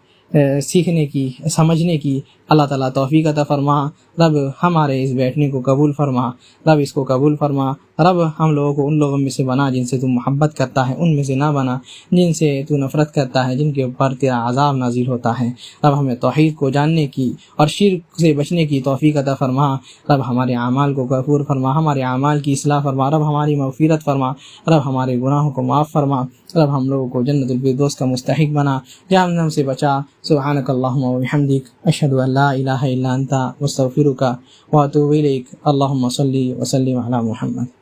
سیکھنے کی، سمجھنے کی اللہ تعالیٰ توفیق عطا فرما۔ رب ہمارے اس بیٹھنے کو قبول فرما، رب اس کو قبول فرما، رب ہم لوگوں کو ان لوگوں میں سے بنا جن سے تو محبت کرتا ہے، ان میں سے نہ بنا جن سے تو نفرت کرتا ہے، جن کے اوپر تیرا عذاب نازل ہوتا ہے۔ رب ہمیں توحید کو جاننے کی اور شرک سے بچنے کی توفیق عطا فرما۔ رب ہمارے اعمال کو غفور فرما، ہمارے اعمال کی اصلاح فرما، رب ہماری مغفرت فرما، رب ہمارے گناہوں کو معاف فرما، رب ہم لوگوں کو جنت الفردوس کا مستحق بنا، جہنم سے بچا۔ سبحانک اللہم و بحمدک، اشہد ان لا الہ الا انت، استغفرک واتوب الیک۔ اللہم صلی وسلم علی محمد۔